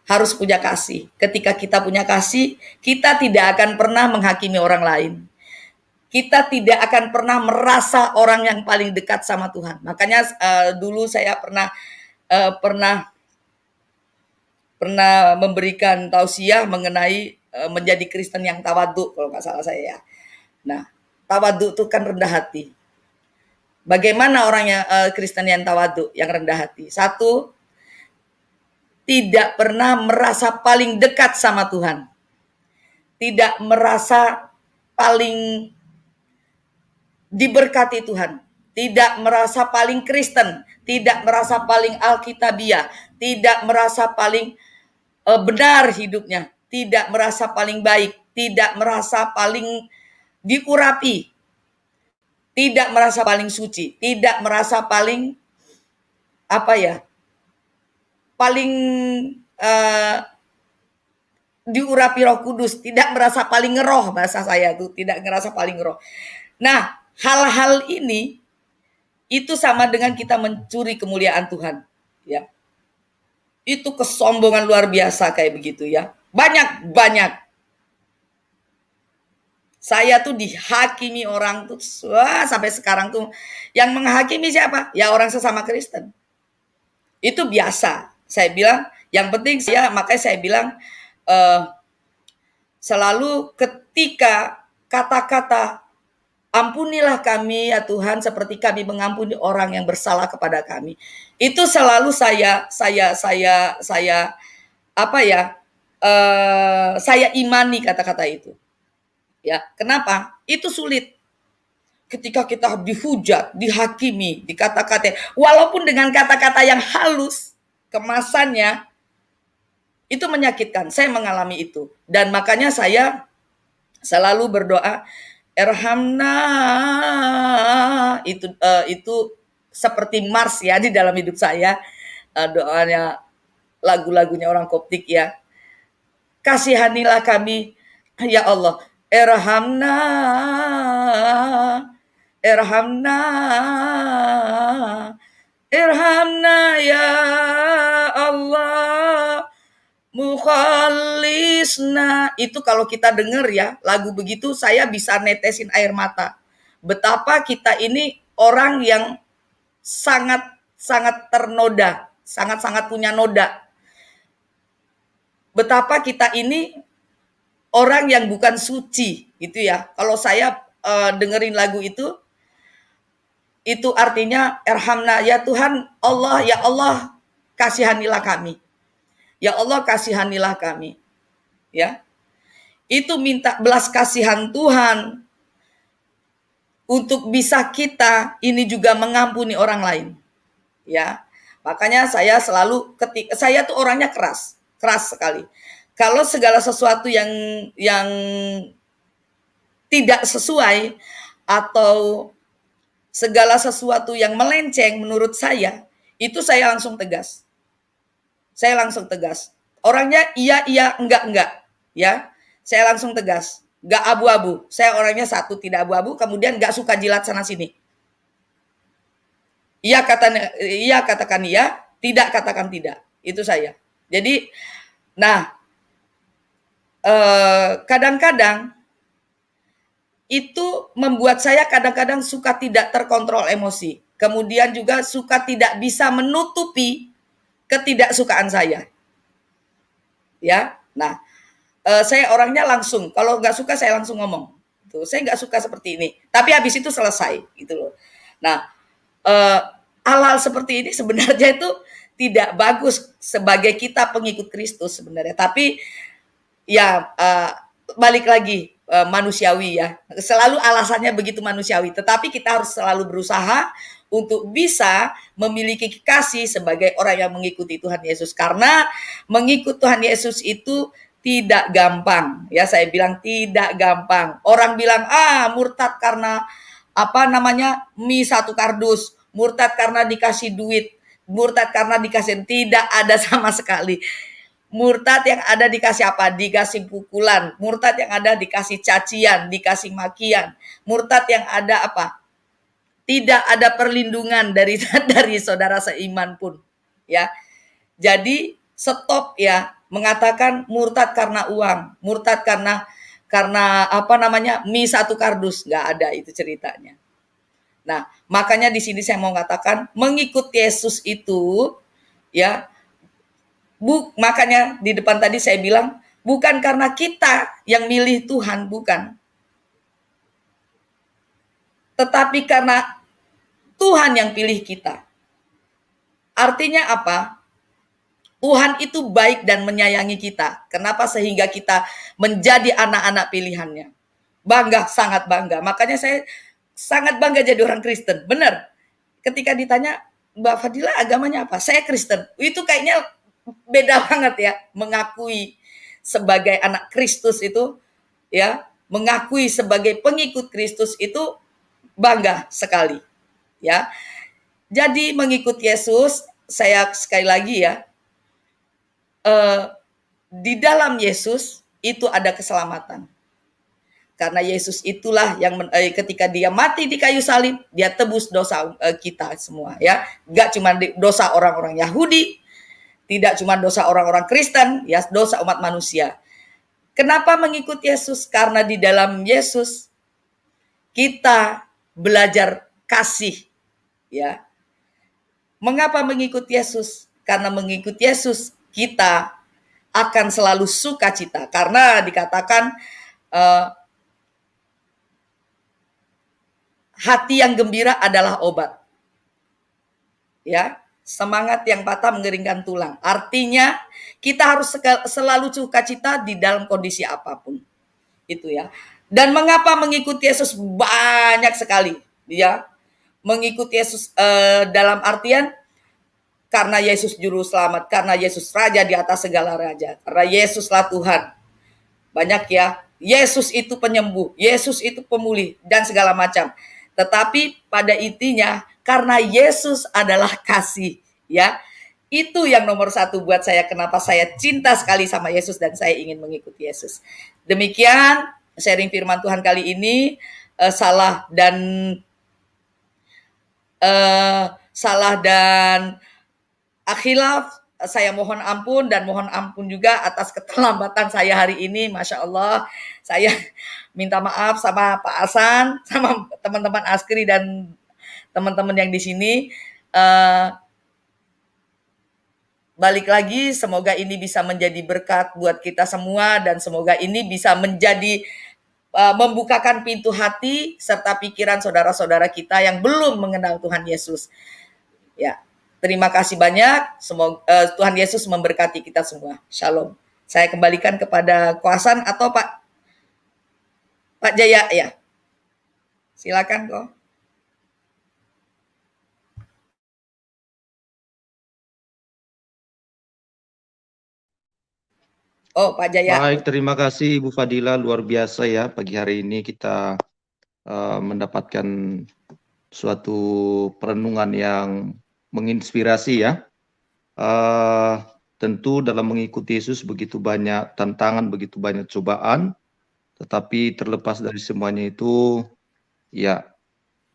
harus punya kasih. Ketika kita punya kasih, kita tidak akan pernah menghakimi orang lain. Kita tidak akan pernah merasa orang yang paling dekat sama Tuhan. Makanya dulu saya pernah memberikan tausiah mengenai menjadi Kristen yang tawadhu, kalau nggak salah saya ya. Nah, tawadhu itu kan rendah hati. Bagaimana orangnya Kristen yang tawadhu, yang rendah hati? Satu, tidak pernah merasa paling dekat sama Tuhan. Tidak merasa paling diberkati Tuhan. Tidak merasa paling Kristen. Tidak merasa paling Alkitabiah. Tidak merasa paling benar hidupnya. Tidak merasa paling baik. Tidak merasa paling diurapi. Tidak merasa paling suci. Tidak merasa paling paling diurapi Roh Kudus, tidak merasa paling ngeroh, bahasa saya tuh, tidak ngerasa paling ngeroh. Nah, hal-hal ini itu sama dengan kita mencuri kemuliaan Tuhan, ya. Itu kesombongan luar biasa kayak begitu ya. Banyak. Saya tuh dihakimi orang tuh, sampai sekarang tuh yang menghakimi siapa? Ya orang sesama Kristen. Itu biasa. Saya bilang, yang penting makanya saya bilang selalu ketika kata-kata ampunilah kami ya Tuhan seperti kami mengampuni orang yang bersalah kepada kami. Itu selalu saya imani kata-kata itu. Ya, kenapa? Itu sulit. Ketika kita dihujat, dihakimi, dikata-kata, walaupun dengan kata-kata yang halus, kemasannya itu menyakitkan. Saya mengalami itu. Dan makanya saya selalu berdoa, Erhamna, itu seperti Mars ya di dalam hidup saya. Doanya lagu-lagunya orang Koptik ya. Kasihanilah kami ya Allah. Erhamna ya Allah mukhalisna. Itu kalau kita dengar ya lagu begitu, saya bisa netesin air mata. Betapa kita ini orang yang sangat ternoda, sangat punya noda. Betapa kita ini orang yang bukan suci gitu ya. Kalau saya dengerin lagu itu artinya Erhamna ya Tuhan Allah, ya Allah kasihanilah kami. Ya Allah kasihanilah kami. Ya. Itu minta belas kasihan Tuhan untuk bisa kita ini juga mengampuni orang lain. Ya. Makanya saya selalu saya tuh orangnya keras sekali. Kalau segala sesuatu yang tidak sesuai atau segala sesuatu yang melenceng menurut saya, itu saya langsung tegas. Saya langsung tegas. Orangnya iya, iya, enggak, ya. Saya langsung tegas. Enggak abu-abu. Saya orangnya satu, tidak abu-abu, kemudian enggak suka jilat sana sini. Iya katakan iya, tidak katakan tidak. Itu saya. Jadi, nah, kadang-kadang itu membuat saya kadang-kadang suka tidak terkontrol emosi. Kemudian juga suka tidak bisa menutupi ketidaksukaan saya. Ya, nah, saya orangnya langsung. Kalau nggak suka saya langsung ngomong. Tuh, saya nggak suka seperti ini. Tapi habis itu selesai, gitu loh. Nah, hal-hal seperti ini sebenarnya itu tidak bagus sebagai kita pengikut Kristus sebenarnya. Tapi ya balik lagi manusiawi ya. Selalu alasannya begitu manusiawi. Tetapi kita harus selalu berusaha untuk bisa memiliki kasih sebagai orang yang mengikuti Tuhan Yesus. Karena mengikut Tuhan Yesus itu tidak gampang. Ya, saya bilang tidak gampang. Orang bilang, murtad karena apa namanya? Mie satu kardus, murtad karena dikasih duit, murtad karena dikasih, tidak ada sama sekali. Murtad yang ada dikasih apa? Dikasih pukulan. Murtad yang ada dikasih cacian, dikasih makian. Murtad yang ada apa? Tidak ada perlindungan dari dari saudara seiman pun, ya. Jadi stop ya mengatakan murtad karena uang, murtad karena apa namanya? Mie satu kardus, nggak ada itu ceritanya. Nah, makanya di sini saya mau katakan mengikut Yesus itu ya, makanya di depan tadi saya bilang bukan karena kita yang milih Tuhan, bukan. Tetapi karena Tuhan yang pilih kita. Artinya apa? Tuhan itu baik dan menyayangi kita. Kenapa? Sehingga kita menjadi anak-anak pilihannya. Bangga, sangat bangga. Makanya saya sangat bangga jadi orang Kristen. Benar. Ketika ditanya, Mbak Fadila agamanya apa? Saya Kristen. Itu kayaknya beda banget ya. Mengakui sebagai anak Kristus itu, ya, mengakui sebagai pengikut Kristus itu bangga sekali. Ya. Jadi mengikut Yesus, saya sekali lagi ya, di dalam Yesus itu ada keselamatan. Karena Yesus itulah yang ketika dia mati di kayu salib, dia tebus dosa kita semua ya. Enggak cuma dosa orang-orang Yahudi, tidak cuma dosa orang-orang Kristen, ya, dosa umat manusia. Kenapa mengikut Yesus? Karena di dalam Yesus kita belajar kasih, ya. Mengapa mengikut Yesus? Karena mengikut Yesus kita akan selalu sukacita. Karena dikatakan hati yang gembira adalah obat. Ya, semangat yang patah mengeringkan tulang. Artinya kita harus selalu sukacita di dalam kondisi apapun. Itu ya. Dan mengapa mengikuti Yesus banyak sekali, ya. Mengikuti Yesus dalam artian karena Yesus juru selamat, karena Yesus raja di atas segala raja, karena Yesuslah Tuhan. Banyak ya. Yesus itu penyembuh, Yesus itu pemulih dan segala macam. Tetapi pada intinya karena Yesus adalah kasih, ya. Itu yang nomor satu buat saya, kenapa saya cinta sekali sama Yesus dan saya ingin mengikuti Yesus. Demikian sharing firman Tuhan kali ini. Salah dan akhilaf saya mohon ampun, dan mohon ampun juga atas keterlambatan saya hari ini. Masya Allah, saya minta maaf sama Pak Hasan, sama teman-teman Askri dan teman-teman yang di sini. Balik lagi, semoga ini bisa menjadi berkat buat kita semua, dan semoga ini bisa menjadi membukakan pintu hati serta pikiran saudara-saudara kita yang belum mengenal Tuhan Yesus. Ya, terima kasih banyak. Semoga Tuhan Yesus memberkati kita semua. Shalom. Saya kembalikan kepada Koasan atau Pak Jaya ya. Silakan kok. Oh, Pak Jaya. Baik, terima kasih Ibu Fadila, luar biasa ya. Pagi hari ini kita mendapatkan suatu perenungan yang menginspirasi ya. Tentu dalam mengikuti Yesus begitu banyak tantangan, begitu banyak cobaan, tetapi terlepas dari semuanya itu, ya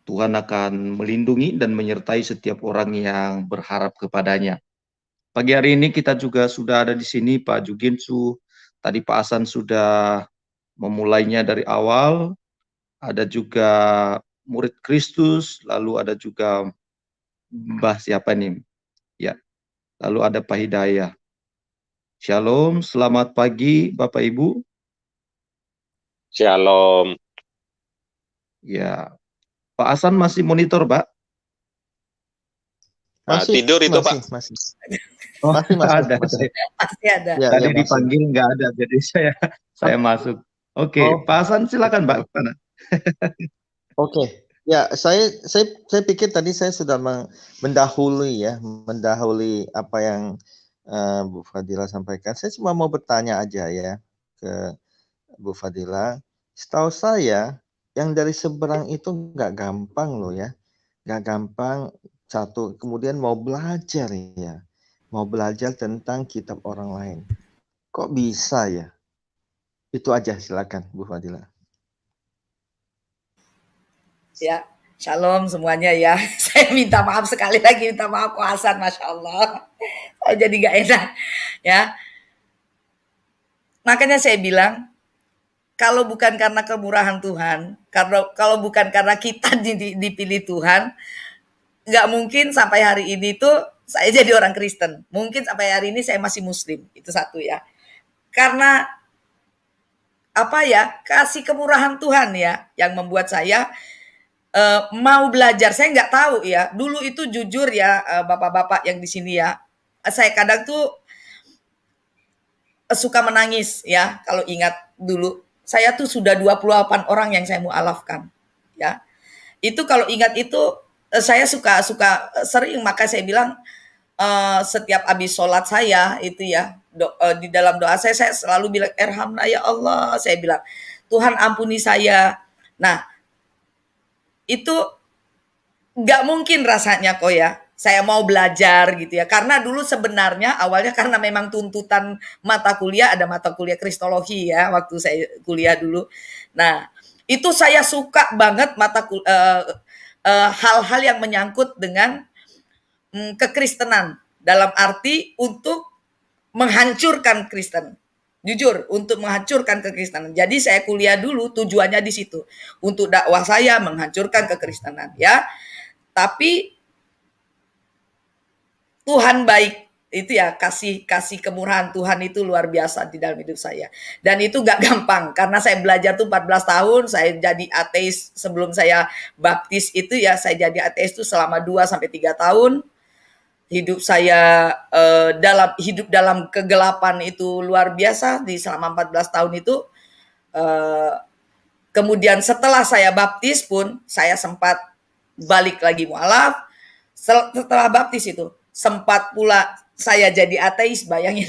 Tuhan akan melindungi dan menyertai setiap orang yang berharap kepadanya. Pagi hari ini kita juga sudah ada di sini Pak Juginsu, tadi Pak Hasan sudah memulainya dari awal, ada juga murid Kristus, lalu ada juga Mbah siapa nih? Ya, lalu ada Pak Hidayah. Shalom, selamat pagi Bapak Ibu. Shalom. Ya, Pak Hasan masih monitor, Pak? Masih, tidur itu, Pak? Masih. Oh, masih. Pasti ada. Ya, Tadi ya, dipanggil nggak ada, jadi saya masuk. Oke, Pak Hasan silakan, Pak. Oke. Ya, saya pikir tadi saya sudah mendahului apa yang Bu Fadila sampaikan. Saya cuma mau bertanya aja ya ke Bu Fadila. Setahu saya yang dari seberang itu nggak gampang loh ya, nggak gampang satu. Kemudian mau belajar ya, mau belajar tentang kitab orang lain. Kok bisa ya? Itu aja, silakan Bu Fadila. Ya, shalom semuanya ya. Saya minta maaf sekali lagi, minta maaf Ko Hasan, Masya Allah. Saya jadi gak enak ya. Makanya saya bilang, kalau bukan karena kemurahan Tuhan, kalau bukan karena kita dipilih Tuhan, nggak mungkin sampai hari ini tuh saya jadi orang Kristen. Mungkin sampai hari ini saya masih Muslim, itu satu ya. Karena apa ya, kasih kemurahan Tuhan ya, yang membuat saya mau belajar. Saya nggak tahu ya. Dulu itu jujur ya, bapak-bapak yang di sini ya. Saya kadang tuh suka menangis ya kalau ingat dulu. Saya tuh sudah 28 orang yang saya mualafkan. Ya. Itu kalau ingat itu saya suka sering, maka saya bilang setiap habis sholat saya itu ya di dalam doa saya selalu bilang erhamna ya Allah, saya bilang Tuhan ampuni saya. Nah, itu nggak mungkin rasanya kok ya saya mau belajar gitu ya, karena dulu sebenarnya awalnya karena memang tuntutan mata kuliah, ada mata kuliah kristologi ya waktu saya kuliah dulu. Nah, itu saya suka banget hal-hal yang menyangkut dengan kekristenan, dalam arti untuk menghancurkan Kristen. Jujur, untuk menghancurkan kekristenan. Jadi saya kuliah dulu tujuannya di situ, untuk dakwah saya menghancurkan kekristenan ya. Tapi Tuhan baik, itu ya, kasih kemurahan Tuhan itu luar biasa di dalam hidup saya. Dan itu gak gampang, karena saya belajar tuh 14 tahun, saya jadi ateis sebelum saya baptis itu ya, saya jadi ateis itu selama 2-3 tahun. Hidup saya hidup dalam kegelapan itu luar biasa di selama 14 tahun itu. Kemudian setelah saya baptis pun, saya sempat balik lagi mualaf. Setelah baptis itu, sempat pula saya jadi ateis, bayangin.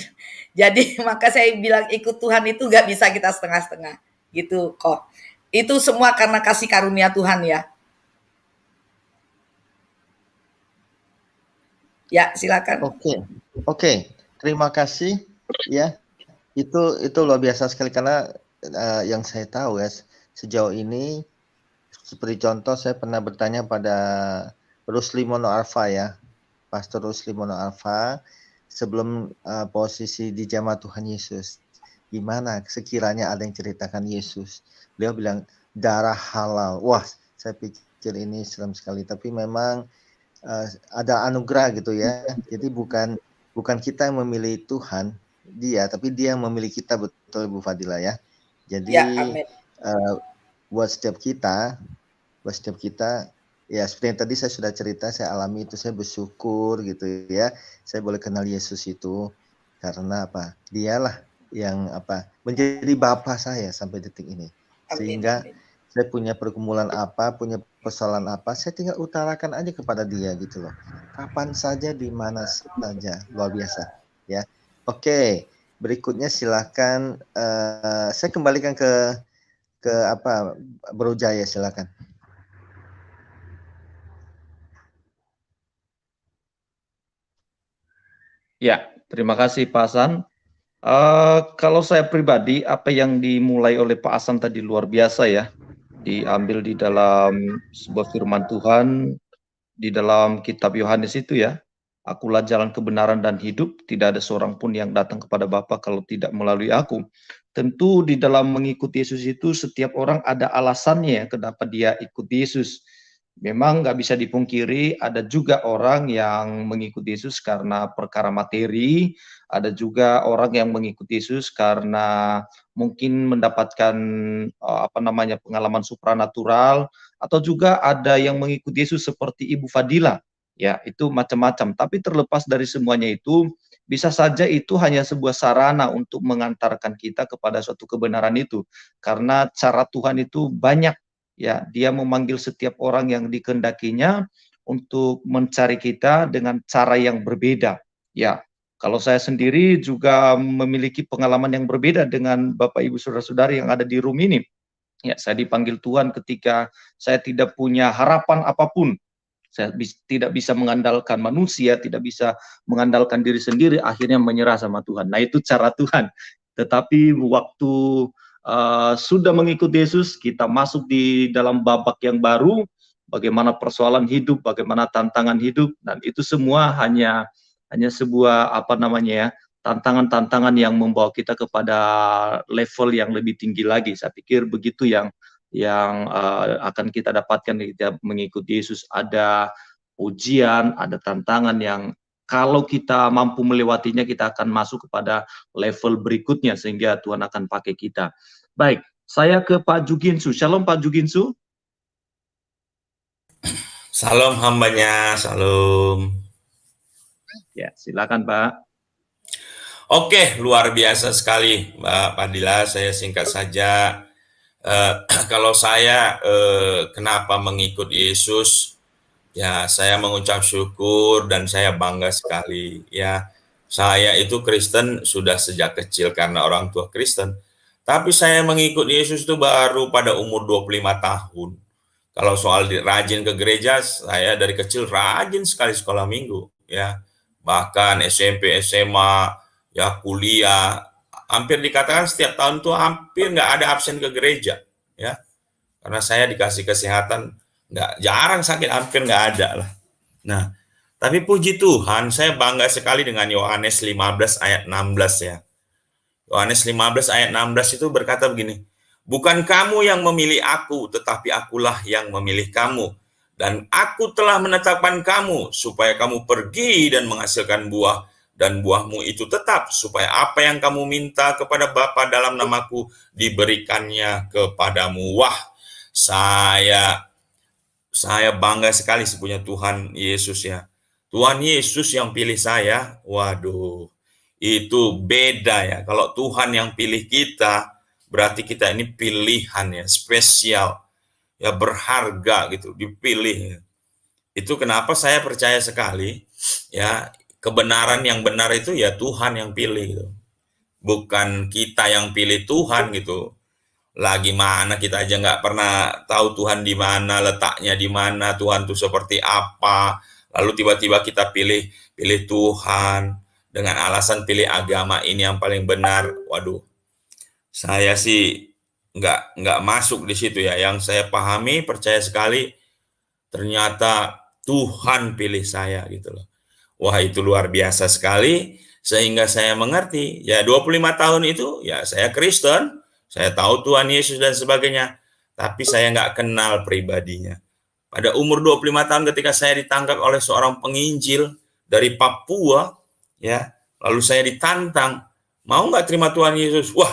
Jadi maka saya bilang ikut Tuhan itu gak bisa kita setengah-setengah. Gitu kok. Itu semua karena kasih karunia Tuhan ya. Ya, silakan. Oke. Terima kasih ya. Itu luar biasa sekali, karena yang saya tahu ya, sejauh ini seperti contoh saya pernah bertanya pada Rusli Mono Arfa ya, Pastor Rusli Mono Arfa, sebelum posisi di Jamaah Tuhan Yesus, gimana sekiranya ada yang ceritakan Yesus. Beliau bilang darah halal. Wah, saya pikir ini serem sekali, tapi memang ada anugerah gitu ya. Jadi bukan kita yang memilih Tuhan, dia, tapi dia yang memilih kita, betul Bu Fadila ya. Jadi ya, buat setiap kita ya, seperti yang tadi saya sudah cerita, saya alami itu, saya bersyukur gitu ya, saya boleh kenal Yesus itu karena apa, dialah yang menjadi Bapa saya sampai detik ini. Sehingga saya punya pergumulan apa, punya persoalan apa, saya tinggal utarakan aja kepada dia gitu loh, kapan saja, di mana saja. Luar biasa ya. Oke, Berikutnya silakan saya kembalikan ke Bro Jaya, silakan. Ya, terima kasih Pak Hasan. Kalau saya pribadi, apa yang dimulai oleh Pak Hasan tadi luar biasa ya. Diambil di dalam sebuah firman Tuhan, di dalam kitab Yohanes itu ya. Akulah jalan kebenaran dan hidup, tidak ada seorang pun yang datang kepada Bapa kalau tidak melalui aku. Tentu di dalam mengikuti Yesus itu setiap orang ada alasannya ya kenapa dia ikut Yesus. Memang nggak bisa dipungkiri ada juga orang yang mengikuti Yesus karena perkara materi, ada juga orang yang mengikuti Yesus karena mungkin mendapatkan pengalaman supranatural, atau juga ada yang mengikuti Yesus seperti Ibu Fadila. Ya, itu macam-macam. Tapi terlepas dari semuanya itu, bisa saja itu hanya sebuah sarana untuk mengantarkan kita kepada suatu kebenaran itu. Karena cara Tuhan itu banyak. Ya, dia memanggil setiap orang yang dikehendakinya untuk mencari kita dengan cara yang berbeda. Ya, kalau saya sendiri juga memiliki pengalaman yang berbeda dengan Bapak Ibu Saudara-saudari yang ada di room ini. Ya, saya dipanggil Tuhan ketika saya tidak punya harapan apapun. Saya tidak bisa mengandalkan manusia, tidak bisa mengandalkan diri sendiri, akhirnya menyerah sama Tuhan. Nah, itu cara Tuhan. Tetapi waktu sudah mengikuti Yesus, kita masuk di dalam babak yang baru, bagaimana persoalan hidup, bagaimana tantangan hidup, dan itu semua hanya sebuah tantangan-tantangan yang membawa kita kepada level yang lebih tinggi lagi. Saya pikir begitu yang akan kita dapatkan ketika mengikuti Yesus. Ada ujian, ada tantangan yang kalau kita mampu melewatinya, kita akan masuk kepada level berikutnya sehingga Tuhan akan pakai kita. Baik, saya ke Pak Juginsu. Shalom Pak Juginsu. Salam hambanya, salam. Ya, silakan Pak. Oke, luar biasa sekali Mbak Fadila. Saya singkat saja. Kalau saya kenapa mengikut Yesus? Ya, saya mengucap syukur dan saya bangga sekali. Ya, saya itu Kristen sudah sejak kecil karena orang tua Kristen. Tapi saya mengikut Yesus itu baru pada umur 25 tahun. Kalau soal rajin ke gereja, saya dari kecil rajin sekali sekolah minggu. Ya, bahkan SMP, SMA, ya kuliah, hampir dikatakan setiap tahun tuh hampir nggak ada absen ke gereja. Ya, karena saya dikasih kesehatan, nggak jarang sakit, hampir nggak ada lah. Nah, tapi puji Tuhan, saya bangga sekali dengan Yohanes 15 ayat 16 ya. Yohanes 15 ayat 16 itu berkata begini, bukan kamu yang memilih aku, tetapi akulah yang memilih kamu. Dan aku telah menetapkan kamu, supaya kamu pergi dan menghasilkan buah, dan buahmu itu tetap, supaya apa yang kamu minta kepada Bapa dalam namaku, diberikannya kepadamu. Wah, saya bangga sekali punya Tuhan Yesus ya. Tuhan Yesus yang pilih saya, waduh, itu beda ya. Kalau Tuhan yang pilih kita, berarti kita ini pilihan ya, spesial, ya berharga gitu, dipilih. Itu kenapa saya percaya sekali, ya kebenaran yang benar itu ya Tuhan yang pilih gitu. Bukan kita yang pilih Tuhan gitu. Lagi mana kita aja nggak pernah tahu Tuhan di mana, letaknya di mana, Tuhan itu seperti apa. Lalu tiba-tiba kita pilih Tuhan dengan alasan pilih agama ini yang paling benar. Waduh, saya sih nggak masuk di situ ya. Yang saya pahami, percaya sekali, ternyata Tuhan pilih saya gitu loh. Wah, itu luar biasa sekali, sehingga saya mengerti, ya 25 tahun itu, ya saya Kristen, saya tahu Tuhan Yesus dan sebagainya, tapi saya nggak kenal pribadinya. Pada umur 25 tahun ketika saya ditangkap oleh seorang penginjil dari Papua, ya, lalu saya ditantang, mau nggak terima Tuhan Yesus? Wah,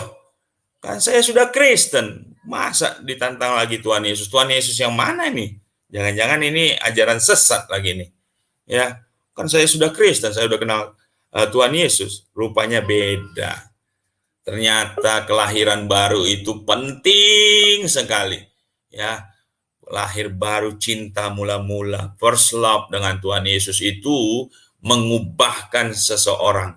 kan saya sudah Kristen, masa ditantang lagi Tuhan Yesus? Tuhan Yesus yang mana nih? Jangan-jangan ini ajaran sesat lagi nih. Ya, kan saya sudah Kristen, saya sudah kenal Tuhan Yesus. Rupanya beda. Ternyata kelahiran baru itu penting sekali. Ya, lahir baru, cinta mula-mula, first love dengan Tuhan Yesus itu mengubahkan seseorang.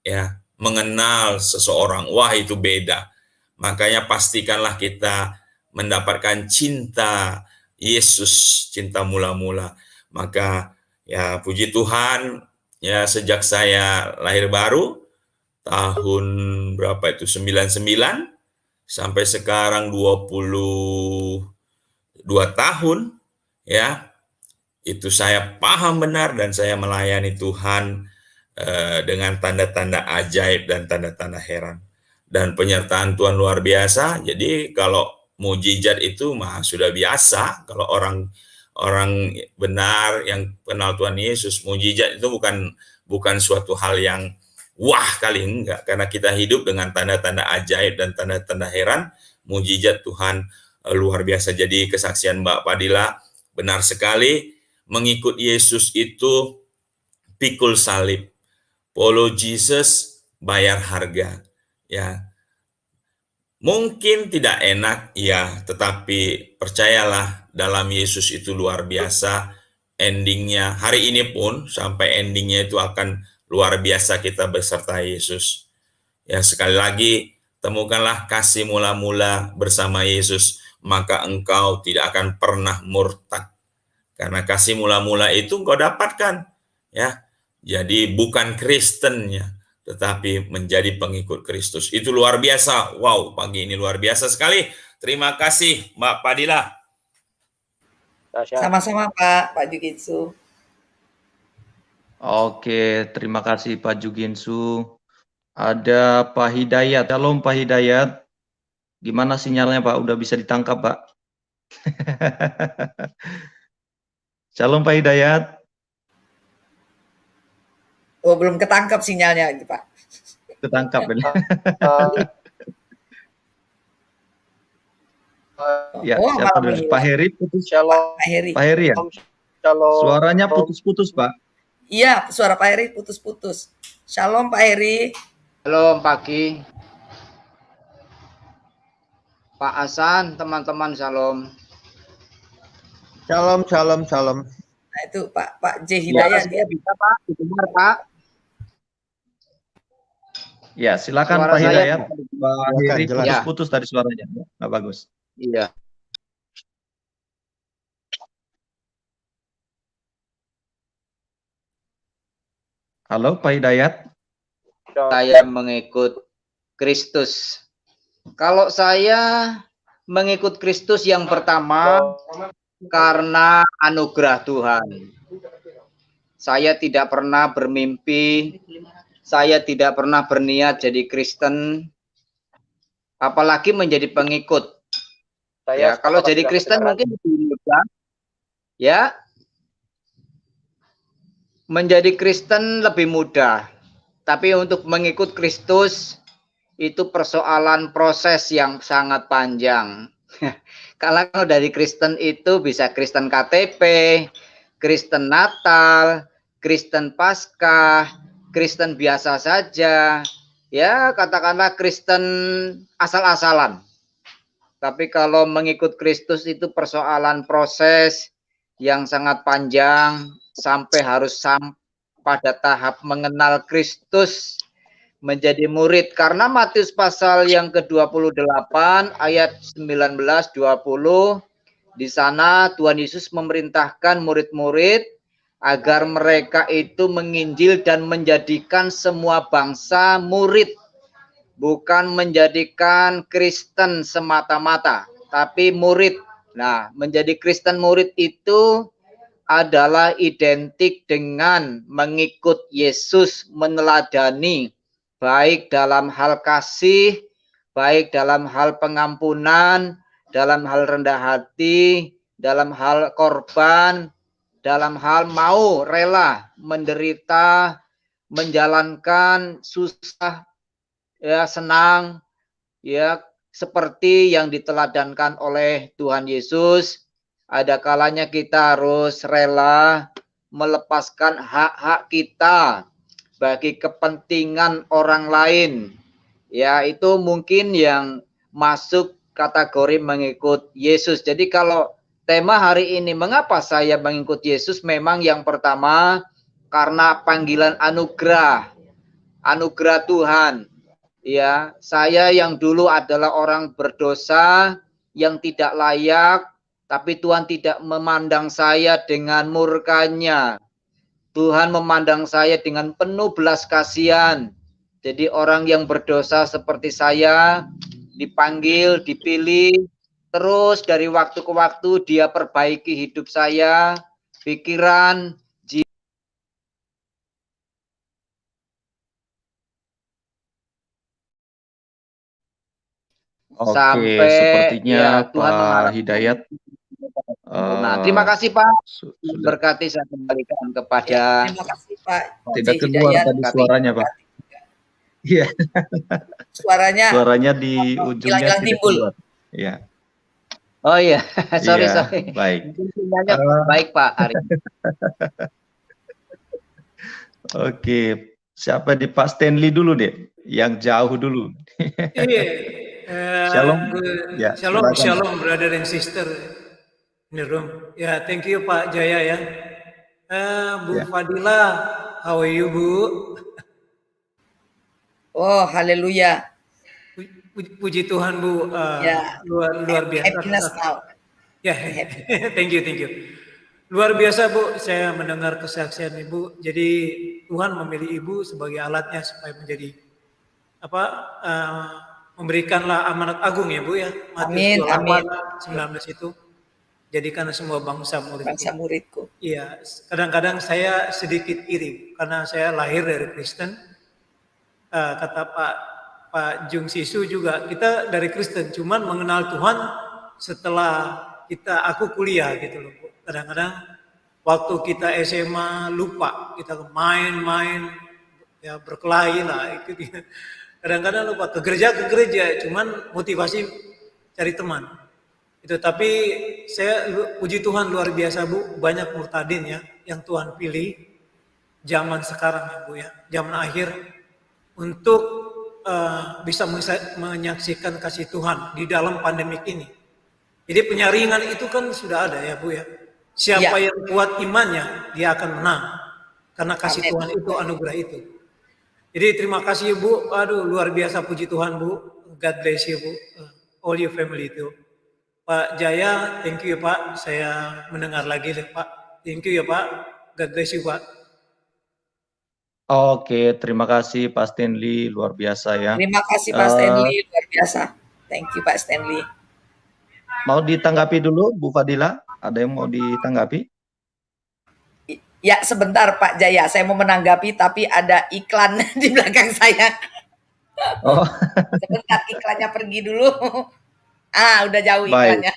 Ya, mengenal seseorang, wah itu beda. Makanya pastikanlah kita mendapatkan cinta Yesus, cinta mula-mula. Maka ya puji Tuhan, ya sejak saya lahir baru, tahun berapa itu, 99, sampai sekarang 22 tahun, ya, itu saya paham benar dan saya melayani Tuhan dengan tanda-tanda ajaib dan tanda-tanda heran. Dan penyertaan Tuhan luar biasa. Jadi kalau mujizat itu mah sudah biasa. Kalau orang benar yang kenal Tuhan Yesus, mujizat itu bukan suatu hal yang wah kali, enggak. Karena kita hidup dengan tanda-tanda ajaib dan tanda-tanda heran, mujizat Tuhan luar biasa. Jadi kesaksian Mbak Padilla benar sekali, mengikut Yesus itu pikul salib. Follow Jesus, bayar harga. Ya, mungkin tidak enak, ya, tetapi percayalah dalam Yesus itu luar biasa. Endingnya hari ini pun sampai endingnya itu akan luar biasa kita beserta Yesus. Ya, sekali lagi temukanlah kasih mula-mula bersama Yesus, maka engkau tidak akan pernah murtad. Karena kasih mula-mula itu engkau dapatkan, ya. Jadi bukan Kristennya, tetapi menjadi pengikut Kristus. Itu luar biasa. Wow, pagi ini luar biasa sekali. Terima kasih Mbak Padilla. Sama-sama Pak Juginsu. Oke, terima kasih Pak Juginsu. Ada Pak Hidayat. Shalom Pak Hidayat. Gimana sinyalnya Pak? Udah bisa ditangkap Pak? Shalom Pak Hidayat. Oh, belum ketangkap sinyalnya gitu, Pak. Ketangkap ini. Ya, Oh, siapa malah dulu? Pak Heri putus. Shalom. Pak Heri. Pak Heri ya? Shalom. Suaranya putus-putus, Pak. Iya, suara Pak Heri putus-putus. Shalom Pak Heri. Shalom pagi. Pak Hasan, teman-teman shalom. Shalom, shalom, shalom. Nah, itu Pak J Hidayat Ya, bisa Pak, didengar Pak. Ya, silakan Suara Pak saya Hidayat. Pak Heri jelas. putus-putus tadi suaranya. Nggak bagus. Iya. Halo Pak Hidayat. Saya mengikut Kristus. Kalau saya mengikut Kristus yang pertama karena anugerah Tuhan. Saya tidak pernah bermimpi, saya tidak pernah berniat jadi Kristen, apalagi menjadi pengikut. Ya, kalau jadi Kristen mungkin lebih mudah. Ya, menjadi Kristen lebih mudah, tapi untuk mengikut Kristus itu persoalan proses yang sangat panjang. Kalau dari Kristen itu bisa Kristen KTP, Kristen Natal, Kristen Paskah, Kristen biasa saja, ya katakanlah Kristen asal-asalan. Tapi kalau mengikut Kristus itu persoalan proses yang sangat panjang, sampai harus pada tahap mengenal Kristus, menjadi murid. Karena Matius pasal yang ke-28 ayat 19-20, di sana Tuhan Yesus memerintahkan murid-murid agar mereka itu menginjil dan menjadikan semua bangsa murid. Bukan menjadikan Kristen semata-mata, tapi murid. Nah, menjadi Kristen murid itu adalah identik dengan mengikut Yesus, meneladani, baik dalam hal kasih, baik dalam hal pengampunan, dalam hal rendah hati, dalam hal korban, dalam hal mau rela menderita, menjalankan susah, ya senang, ya seperti yang diteladankan oleh Tuhan Yesus. Ada kalanya kita harus rela melepaskan hak-hak kita bagi kepentingan orang lain. Ya, itu mungkin yang masuk kategori mengikut Yesus. Jadi kalau tema hari ini, mengapa saya mengikut Yesus? Memang yang pertama karena panggilan anugerah. anugerah Tuhan. Ya, saya yang dulu adalah orang berdosa yang tidak layak, tapi Tuhan tidak memandang saya dengan murkanya. Tuhan memandang saya dengan penuh belas kasihan. Jadi orang yang berdosa seperti saya dipanggil, dipilih, terus dari waktu ke waktu dia perbaiki hidup saya, pikiran, Oke, sampai sepertinya ya Tuhan Pak mengharapkan. Hidayat Nah, terima kasih Pak. sudah Berkati saya kembalikan Ya, kepada terima kasih Pak tidak J. keluar Hidayat. tadi suaranya, Pak. Iya, Suaranya suaranya di ujungnya hilang-hilang tidak timbul. keluar. Iya, Oh iya, sorry. iya, baik. Mungkin sinyalnya Eh, baik Pak hari ini. Oke, siapa di Pak Stanley dulu deh, yang jauh dulu. Iya, Shalom, ya, shalom, silakan. shalom, brother and sister in the room. Ya, thank you Pak Jaya ya. Bu Ya. Fadila, how are you Bu? Oh, haleluya. Puji Tuhan Bu, Ya, luar biasa. happiness now. Ya, thank you. Luar biasa Bu, saya mendengar kesaksian Ibu. Jadi Tuhan memilih Ibu sebagai alatnya supaya menjadi memberikanlah amanat agung ya Bu ya. Amin, Matius 28:19 itu. Jadikan semua bangsa muridku. Iya, kadang-kadang saya sedikit iri karena saya lahir dari Kristen. Kata Pak Jung Sisu juga, kita dari Kristen, cuman mengenal Tuhan setelah aku kuliah gitu loh. Kadang-kadang waktu kita SMA lupa, kita main-main, ya berkelahi lah. Kadang-kadang lupa ke gereja, cuman motivasi cari teman. Itu, tapi saya puji Tuhan luar biasa Bu, banyak murtadin ya yang Tuhan pilih zaman sekarang ya Bu ya, zaman akhir untuk bisa menyaksikan kasih Tuhan di dalam pandemik ini. Jadi penyaringan itu kan sudah ada ya Bu ya. Siapa yang kuat imannya, dia akan menang. Karena kasih Amen. Tuhan itu, anugerah itu. Jadi terima kasih Bu, aduh luar biasa, puji Tuhan Bu. God bless you Bu, all your family itu. Pak Jaya, thank you Pak, saya mendengar lagi Pak. Thank you ya Pak, God bless you Pak. Oke, terima kasih Pak Stanley, luar biasa ya. Terima kasih Pak Stanley, luar biasa. Thank you Pak Stanley. Mau ditanggapi dulu Bu Fadila? Ada yang mau ditanggapi? Ya, sebentar Pak Jaya, saya mau menanggapi tapi ada iklan di belakang saya. Oh. Sebentar, iklannya pergi dulu. Udah jauh iklannya.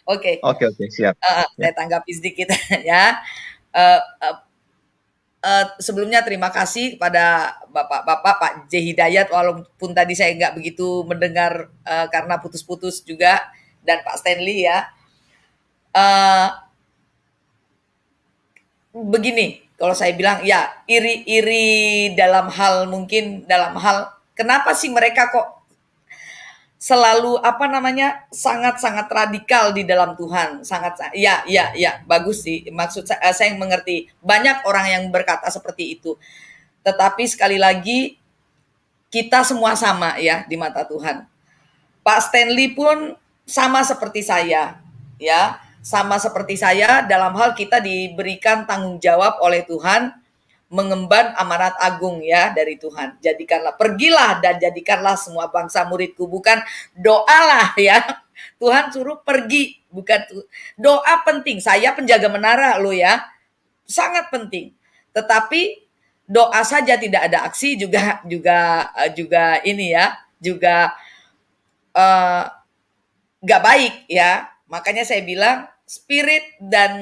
Oke, siap. Saya tanggapi sedikit ya. Sebelumnya terima kasih kepada Bapak-Bapak Pak J. Hidayat, walaupun tadi saya nggak begitu mendengar karena putus-putus juga, dan Pak Stanley ya. Begini, kalau saya bilang ya iri-iri dalam hal kenapa sih mereka kok selalu sangat-sangat radikal di dalam Tuhan, bagus sih, maksud saya mengerti banyak orang yang berkata seperti itu, tetapi sekali lagi kita semua sama ya di mata Tuhan. Pak Stanley pun sama seperti saya ya, sama seperti saya dalam hal kita diberikan tanggung jawab oleh Tuhan mengemban amanat agung ya dari Tuhan. Pergilah dan jadikanlah semua bangsa muridku, bukan doalah ya. Tuhan suruh pergi, bukan doa penting. Saya penjaga menara loh ya, sangat penting. Tetapi doa saja tidak ada aksi juga ini ya, juga gak baik ya. Makanya saya bilang spirit dan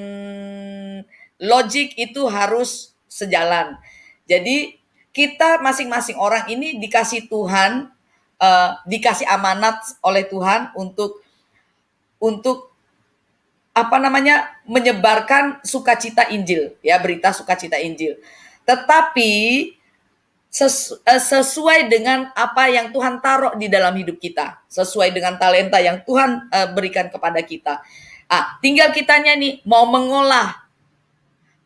logik itu harus sejalan. Jadi kita masing-masing orang ini dikasih Tuhan, dikasih amanat oleh Tuhan untuk menyebarkan sukacita Injil ya, berita sukacita Injil. Tetapi sesuai dengan apa yang Tuhan taruh di dalam hidup kita, sesuai dengan talenta yang Tuhan berikan kepada kita. Tinggal kitanya nih mau mengolah,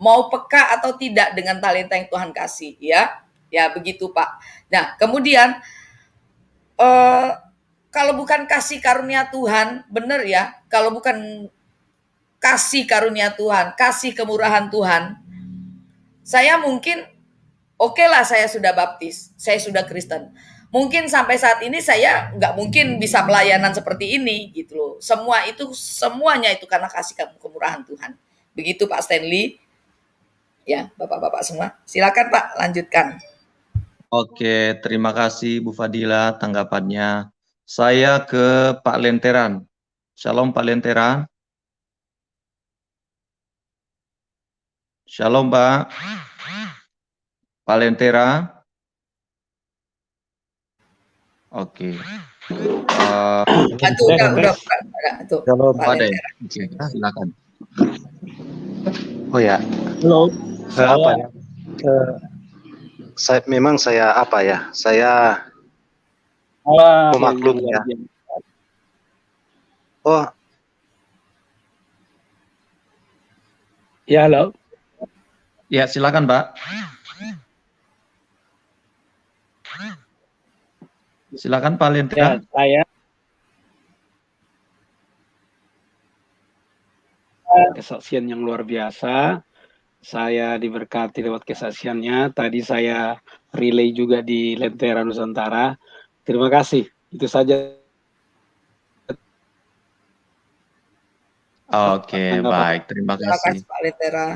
mau peka atau tidak dengan talenta yang Tuhan kasih ya. Ya, begitu Pak. Nah, kemudian eh, kalau bukan kasih karunia Tuhan, benar ya, kalau bukan kasih karunia Tuhan, kasih kemurahan Tuhan, saya mungkin oke lah saya sudah baptis, saya sudah Kristen. Mungkin sampai saat ini saya nggak mungkin bisa pelayanan seperti ini gitu loh. Semuanya itu karena kasih kemurahan Tuhan. Begitu Pak Stanley. Ya, Bapak-bapak semua. Silakan Pak, lanjutkan. Oke, terima kasih Bu Fadila tanggapannya. Saya ke Pak Lenteran. Shalom Pak Lenteran. Shalom Pak. Pak Lentera. Oke. Itu udah tuh. Shalom Pak Pak De. Lentera. Oke, silakan. Oh ya, Halo, apa ya? Saya pemaklum ya. Oh, ya halo. Ya, silakan Pak. Silakan Pak Ya, Lentera. saya kesaksian yang luar biasa. Saya diberkati lewat kesaksiannya. Tadi saya relay juga di Lentera Nusantara. Terima kasih. Itu saja. Oke, baik. Terima Terima kasih kasih. Pak Lentera.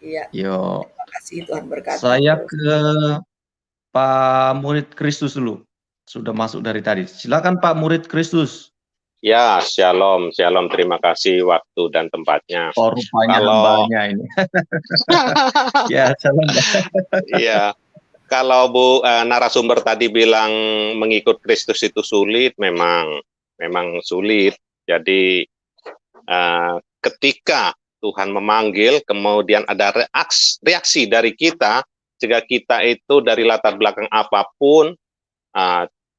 Iya, Yo, terima kasih Tuhan berkati. saya ke Pak Murid Kristus dulu. Sudah masuk dari tadi. Silakan Pak Murid Kristus. Ya, shalom, shalom. Terima kasih waktu dan tempatnya. Oh, rupanya hambanya ini. Ya, shalom. Iya, kalau Bu narasumber tadi bilang mengikut Kristus itu sulit, memang sulit. Jadi ketika Tuhan memanggil, kemudian ada reaksi dari kita, jika kita itu dari latar belakang apapun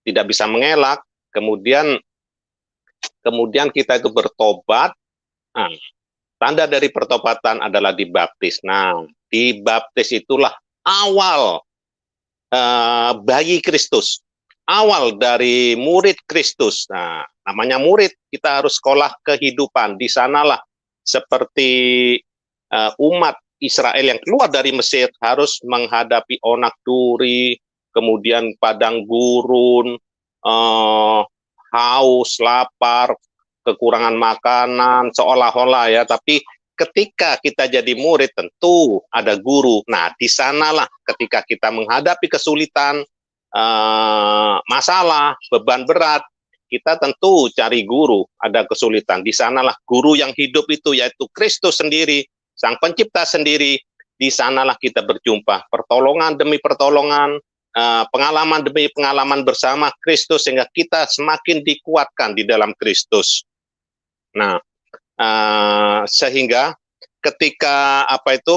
tidak bisa mengelak, kemudian kita itu bertobat. Nah, tanda dari pertobatan adalah dibaptis. Nah, dibaptis itulah awal bayi Kristus, awal dari murid Kristus. Nah, namanya murid, kita harus sekolah kehidupan. Di sanalah seperti umat Israel yang keluar dari Mesir harus menghadapi onak duri, kemudian padang gurun, haus, lapar, kekurangan makanan, seolah-olah ya, tapi ketika kita jadi murid tentu ada guru. Nah, di sanalah ketika kita menghadapi kesulitan, masalah, beban berat, kita tentu cari guru, ada kesulitan. Di sanalah guru yang hidup itu, yaitu Kristus sendiri, Sang Pencipta sendiri, di sanalah kita berjumpa, pertolongan demi pertolongan, pengalaman demi pengalaman bersama Kristus, sehingga kita semakin dikuatkan di dalam Kristus. Nah, sehingga ketika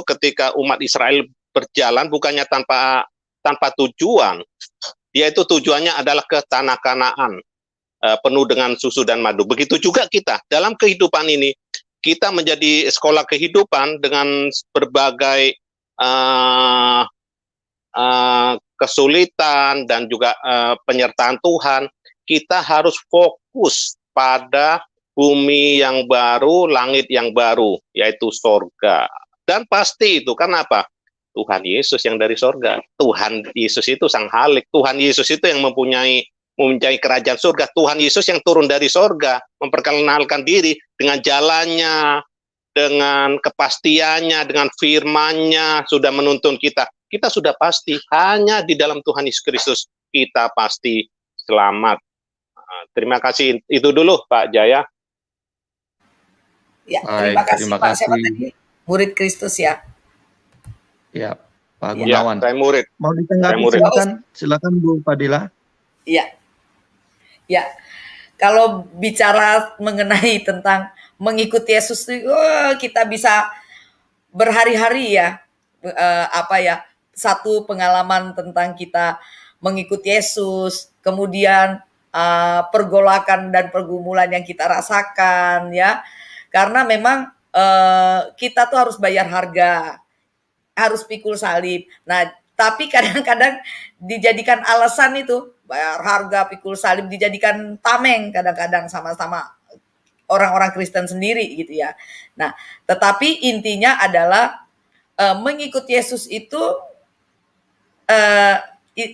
ketika umat Israel berjalan bukannya tanpa tujuan, yaitu tujuannya adalah ke tanah Kanaan, penuh dengan susu dan madu. Begitu juga kita dalam kehidupan ini, kita menjadi sekolah kehidupan dengan berbagai kesulitan dan juga penyertaan Tuhan. Kita harus fokus pada bumi yang baru, langit yang baru, yaitu sorga. Dan pasti itu, kenapa? Tuhan Yesus yang dari sorga. Tuhan Yesus itu Sang Halik. Tuhan Yesus itu yang mempunyai kerajaan surga. Tuhan Yesus yang turun dari sorga, memperkenalkan diri dengan jalannya, dengan kepastiannya, dengan firman-Nya, sudah menuntun kita. Kita sudah pasti, hanya di dalam Tuhan Yesus Kristus kita pasti selamat. Terima kasih. Itu dulu Pak Jaya. Ya, Baik, terima kasih Pak. Siapa tadi? Murid Kristus ya. Ya, Pak Ya, Gunawan. saya murid. Mau ditanggapi, silakan Bu Fadila. Iya. Ya. Kalau bicara mengenai tentang mengikuti Yesus, kita bisa berhari-hari ya. Satu pengalaman tentang kita mengikuti Yesus, kemudian pergolakan dan pergumulan yang kita rasakan ya. Karena memang kita tuh harus bayar harga, harus pikul salib. Nah, tapi kadang-kadang dijadikan alasan itu, bayar harga, pikul salib, dijadikan tameng kadang-kadang sama-sama orang-orang Kristen sendiri gitu ya. Nah, tetapi intinya adalah mengikut Yesus itu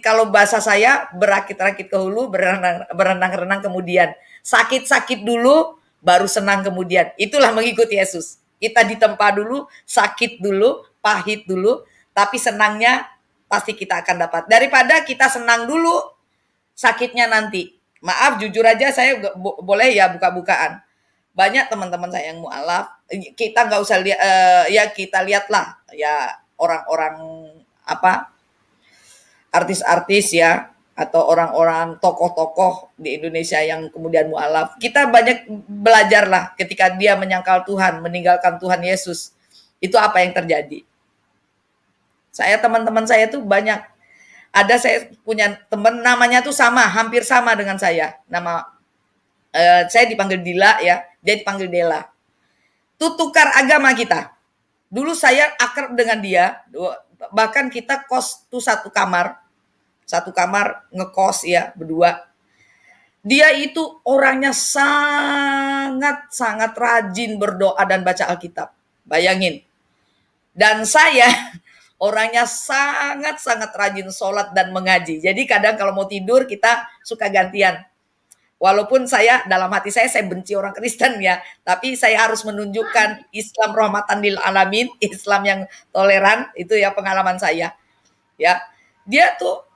kalau bahasa saya berakit-rakit ke hulu, berenang-renang kemudian. Sakit-sakit dulu, baru senang kemudian. Itulah mengikuti Yesus. Kita ditempa dulu, sakit dulu, pahit dulu, tapi senangnya pasti kita akan dapat. Daripada kita senang dulu, sakitnya nanti. Maaf, jujur aja saya boleh ya buka-bukaan. Banyak teman-teman saya yang mualaf, kita nggak usah lihat, ya kita lihatlah ya orang-orang artis-artis ya, atau orang-orang tokoh-tokoh di Indonesia yang kemudian mualaf. Kita banyak belajar lah ketika dia menyangkal Tuhan, meninggalkan Tuhan Yesus. Itu apa yang terjadi. Teman-teman saya tuh banyak. Ada saya punya teman namanya tuh sama, hampir sama dengan saya. Nama saya dipanggil Dila ya, dia dipanggil Dela. Itu tukar agama kita. Dulu saya akrab dengan dia, bahkan kita kos tuh satu kamar ngekos ya berdua. Dia itu orangnya sangat rajin berdoa dan baca Alkitab. Bayangin. Dan saya orangnya sangat rajin sholat dan mengaji. Jadi kadang kalau mau tidur kita suka gantian. Walaupun dalam hati saya benci orang Kristen ya, tapi saya harus menunjukkan Islam rahmatan lil alamin, Islam yang toleran, itu ya pengalaman saya. Ya. Dia tuh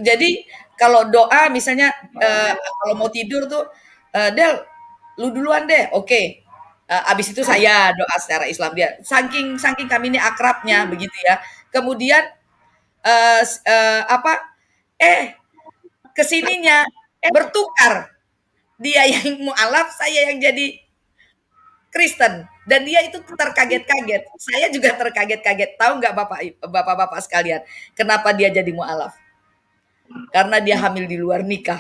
jadi kalau doa misalnya kalau mau tidur tuh Del, lu duluan deh, oke. Abis itu saya doa secara Islam dia. Saking kami ini akrabnya begitu ya. Kemudian kesininya bertukar. Dia yang mualaf, saya yang jadi Kristen. Dan dia itu terkaget-kaget. Saya juga terkaget-kaget. Tahu nggak bapak-bapak sekalian, kenapa dia jadi mualaf? Karena dia hamil di luar nikah.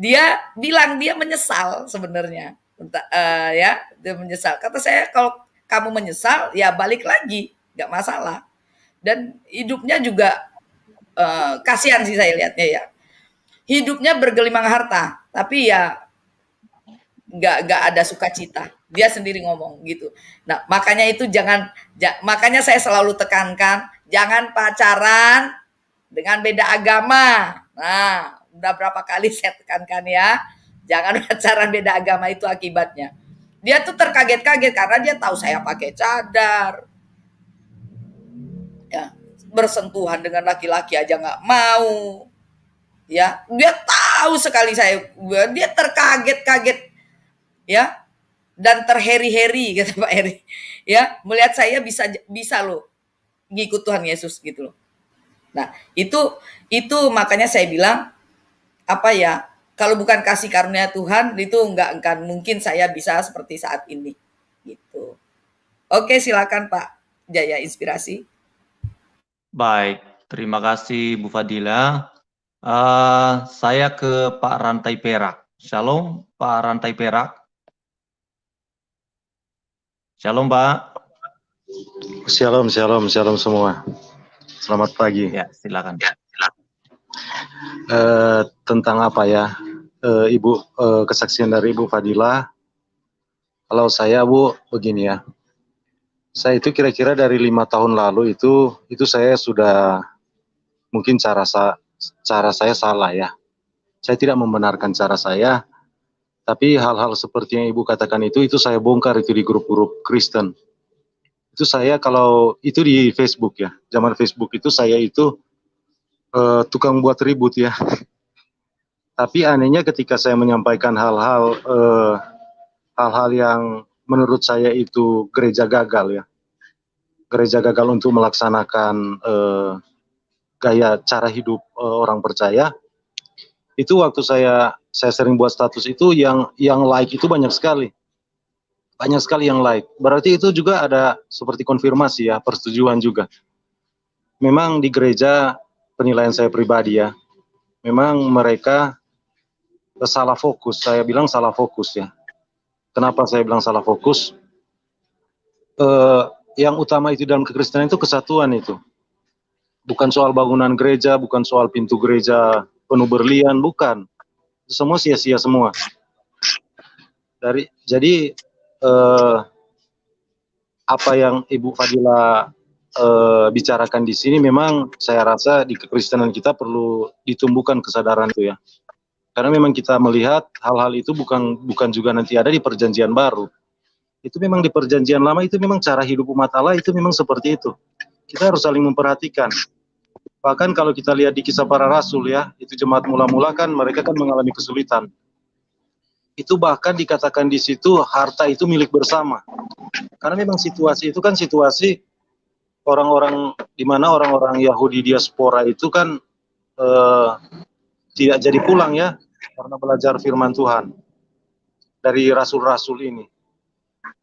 Dia bilang dia menyesal sebenarnya. Dia menyesal. Kata saya, kalau kamu menyesal, ya balik lagi, nggak masalah. Dan hidupnya juga kasihan sih saya lihatnya ya. Hidupnya bergelimang harta, tapi ya nggak ada sukacita. Dia sendiri ngomong gitu. Nah, makanya itu makanya saya selalu tekankan, jangan pacaran dengan beda agama. Nah, udah berapa kali saya tekankan ya, jangan pacaran beda agama, itu akibatnya. Dia tuh terkaget-kaget karena dia tahu saya pakai cadar. Ya, bersentuhan dengan laki-laki aja nggak mau. Ya, dia tahu sekali dia terkaget-kaget. Ya. Dan terheri-heri kata Pak Heri. Ya, melihat saya bisa loh ngikut Tuhan Yesus gitu loh. Nah, itu makanya saya bilang kalau bukan kasih karunia Tuhan itu nggak akan mungkin saya bisa seperti saat ini gitu. Oke, silakan Pak Jaya Inspirasi. Baik, terima kasih Bu Fadila. Saya ke Pak Rantai Perak. Shalom Pak Rantai Perak. Shalom Pak. Shalom semua. Selamat pagi. Ya, silakan. Tentang apa ya, Ibu, kesaksian dari Ibu Fadila. Kalau saya Bu, begini ya. Saya itu kira-kira dari 5 tahun lalu itu saya sudah mungkin cara saya salah ya. Saya tidak membenarkan cara saya, tapi hal-hal seperti yang Ibu katakan itu saya bongkar itu di grup-grup Kristen. Itu saya kalau itu di Facebook ya, zaman Facebook itu saya itu tukang buat ribut ya. Tapi anehnya ketika saya menyampaikan hal-hal yang menurut saya itu gereja gagal ya. Gereja gagal untuk melaksanakan gaya cara hidup orang percaya. Itu waktu saya sering buat status itu yang like itu banyak sekali. Banyak sekali yang like. Berarti itu juga ada seperti konfirmasi ya, persetujuan juga. Memang di gereja, penilaian saya pribadi ya, memang mereka salah fokus. Saya bilang salah fokus ya. Kenapa saya bilang salah fokus? Yang utama itu dalam kekristenan itu kesatuan itu. Bukan soal bangunan gereja, bukan soal pintu gereja penuh berlian, bukan. Itu semua sia-sia semua. Jadi apa yang Ibu Fadila bicarakan di sini memang saya rasa di kekristenan kita perlu ditumbuhkan kesadaran itu ya. Karena memang kita melihat hal-hal itu bukan juga nanti ada di perjanjian baru. Itu memang di perjanjian lama itu memang cara hidup umat Allah itu memang seperti itu. Kita harus saling memperhatikan. Bahkan kalau kita lihat di Kisah Para Rasul ya, itu jemaat mula-mula kan mereka kan mengalami kesulitan. Itu bahkan dikatakan di situ harta itu milik bersama. Karena memang situasi itu kan situasi orang-orang di mana orang-orang Yahudi diaspora itu kan tidak jadi pulang ya karena belajar firman Tuhan dari rasul-rasul ini.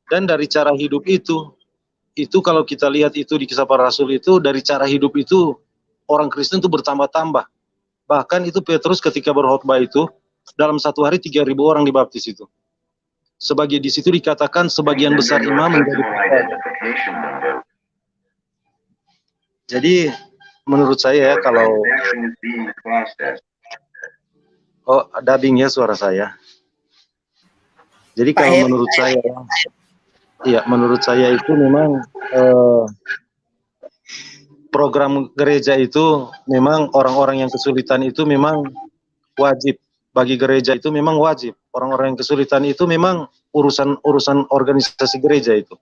Dan dari cara hidup itu kalau kita lihat itu di Kisah Para Rasul itu dari cara hidup itu orang Kristen itu bertambah-tambah. Bahkan itu Petrus ketika berkhotbah itu dalam satu hari 3.000 orang dibaptis itu. Sebagai di situ dikatakan sebagian besar imam menjadi percaya. Jadi menurut saya ya kalau dubbing ya suara saya. Jadi kalau menurut saya ya menurut saya itu memang program gereja itu memang orang-orang yang kesulitan itu memang wajib. Bagi gereja itu memang wajib. Orang-orang yang kesulitan itu memang urusan organisasi gereja itu.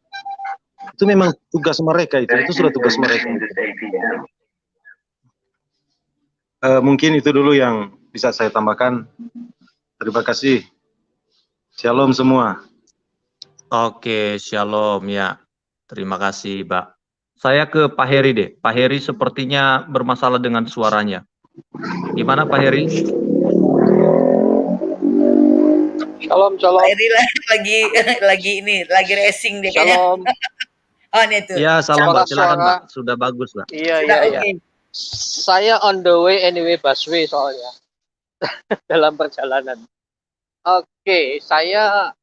Itu memang tugas mereka itu sudah tugas mereka. Mungkin itu dulu yang bisa saya tambahkan. Terima kasih. Shalom semua. Oke, shalom ya. Terima kasih, Mbak. Saya ke Pak Heri deh. Pak Heri sepertinya bermasalah dengan suaranya. Gimana Pak Heri? Shalom. Pak Heri lagi racing deh kayaknya. Shalom. Oh, ini tuh. Ya, salam Mbak. Silakan Mbak. Sudah bagus, Mbak. Iya. Okay. Saya on the way anyway busway soalnya dalam perjalanan. Oke, saya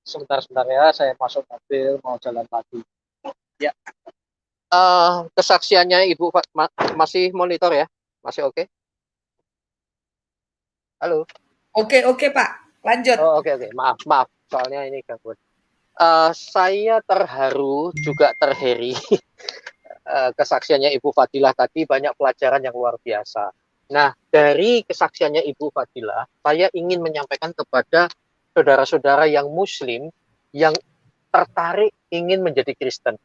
sebentar ya, saya masuk mobil mau jalan lagi. Ya. Kesaksiannya Ibu masih monitor ya? Masih oke? Halo. Oke Pak, lanjut. Oh, oke. Maaf, soalnya ini gangguan. Saya terharu juga terheri. Kesaksiannya Ibu Fadilah tadi banyak pelajaran yang luar biasa. Nah, dari kesaksiannya Ibu Fadilah, saya ingin menyampaikan kepada saudara-saudara yang Muslim yang tertarik ingin menjadi Kristen.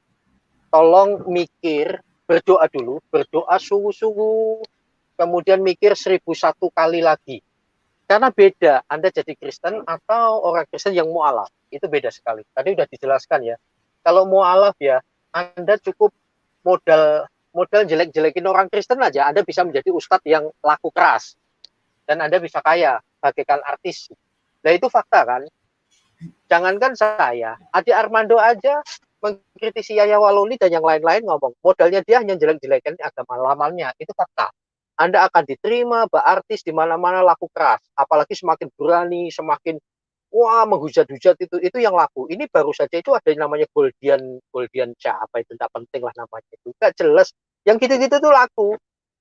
Tolong mikir, berdoa dulu, berdoa sungguh-sungguh, kemudian mikir 1001 kali lagi. Karena beda Anda jadi Kristen atau orang Kristen yang mu'alaf. Itu beda sekali. Tadi udah dijelaskan ya. Kalau mu'alaf ya, Anda cukup modal jelek-jelekin orang Kristen aja, Anda bisa menjadi ustadz yang laku keras. Dan Anda bisa kaya, bagaikan artis. Nah itu fakta kan. Jangankan saya, Adi Armando aja mengkritisi Yahya Waloli dan yang lain-lain ngomong, modalnya dia hanya jelek-jelekin agama lamalnya. Itu fakta. Anda akan diterima, artis di mana-mana laku keras. Apalagi semakin berani, semakin menghujat-hujat itu yang laku. Ini baru saja itu ada yang namanya Goldian apa itu tidak penting lah namanya itu. Enggak jelas. Yang gitu-gitu tuh laku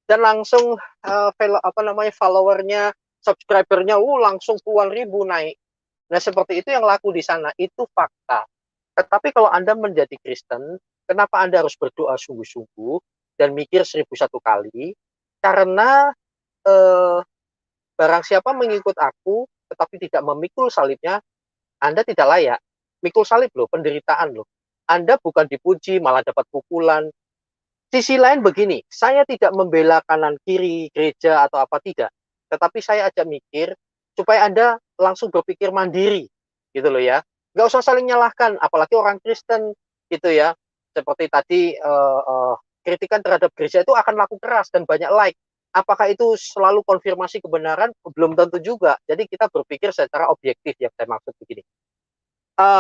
dan langsung followernya, subscribernya langsung puluhan ribu naik. Nah, seperti itu yang laku di sana. Itu fakta. Tetapi kalau Anda menjadi Kristen, kenapa Anda harus berdoa sungguh-sungguh dan mikir 1001 kali? Karena barang siapa mengikut aku tetapi tidak memikul salibnya, Anda tidak layak. Mikul salib loh, penderitaan loh. Anda bukan dipuji, malah dapat pukulan. Sisi lain begini, saya tidak membela kanan kiri gereja atau apa tidak, tetapi saya ajak mikir supaya Anda langsung berpikir mandiri, gitu loh ya. Nggak usah saling nyalahkan, apalagi orang Kristen, gitu ya. Seperti tadi kritikan terhadap gereja itu akan laku keras dan banyak like. Apakah itu selalu konfirmasi kebenaran? Belum tentu juga. Jadi kita berpikir secara objektif yang saya maksud begini.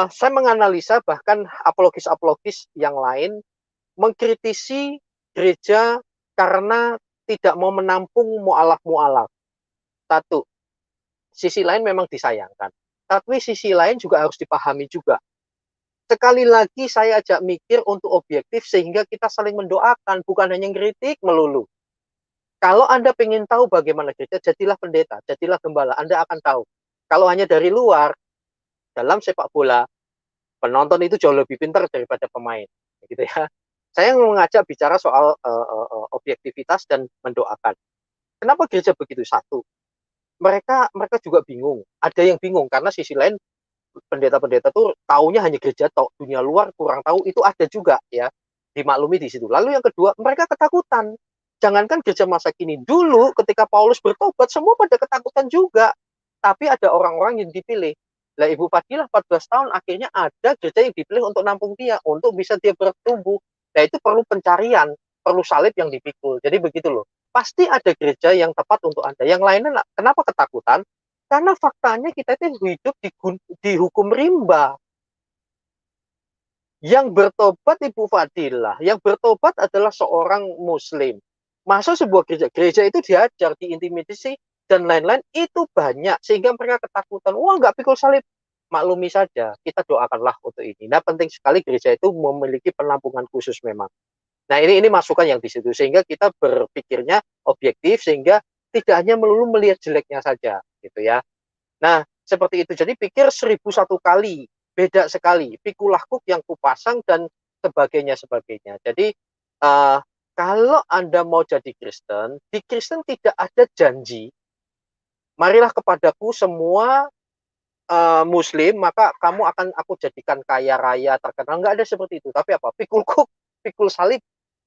Saya menganalisa bahkan apologis yang lain mengkritisi gereja karena tidak mau menampung mu'alaf. Satu, sisi lain memang disayangkan. Tapi sisi lain juga harus dipahami juga. sekali lagi saya ajak mikir untuk objektif sehingga kita saling mendoakan, bukan hanya ngeritik melulu. Kalau Anda ingin tahu bagaimana gereja, jadilah pendeta, jadilah gembala, Anda akan tahu. Kalau hanya dari luar, dalam sepak bola, penonton itu jauh lebih pintar daripada pemain, gitu ya. Saya mengajak bicara soal objektivitas dan mendoakan. Kenapa gereja begitu? Satu, mereka juga bingung. Ada yang bingung karena sisi lain pendeta-pendeta tuh taunya hanya gereja tok, dunia luar kurang tahu, itu ada juga ya. Dimaklumi di situ. Lalu yang kedua, mereka ketakutan. Jangankan gereja masa kini, dulu ketika Paulus bertobat semua pada ketakutan juga. Tapi ada orang-orang yang dipilih. Lah Ibu Fadilah 14 tahun akhirnya ada gereja yang dipilih untuk nampung dia, untuk bisa dia bertumbuh. Nah itu perlu pencarian, perlu salib yang dipikul. Jadi begitu loh. Pasti ada gereja yang tepat untuk Anda. Yang lainnya kenapa ketakutan? Karena faktanya kita itu hidup di hukum rimba. Yang bertobat Ibu Fadilah, yang bertobat adalah seorang muslim. Masuk sebuah gereja itu diajar, diintimidasi, dan lain-lain, itu banyak. Sehingga mereka ketakutan, wah nggak pikul salib. Maklumi saja, kita doakanlah untuk ini. Nah penting sekali gereja itu memiliki penampungan khusus memang. Nah ini masukan yang di situ. Sehingga kita berpikirnya objektif, sehingga tidak hanya melulu melihat jeleknya saja. Gitu ya. Nah seperti itu, jadi pikir 1001 kali, beda sekali. Pikulah kuk yang kupasang dan sebagainya. Jadi kalau Anda mau jadi Kristen, di Kristen tidak ada janji, marilah kepadaku semua Muslim, maka kamu akan aku jadikan kaya raya, terkenal. Nggak ada seperti itu. Tapi apa? Pikul kuk, pikul salib.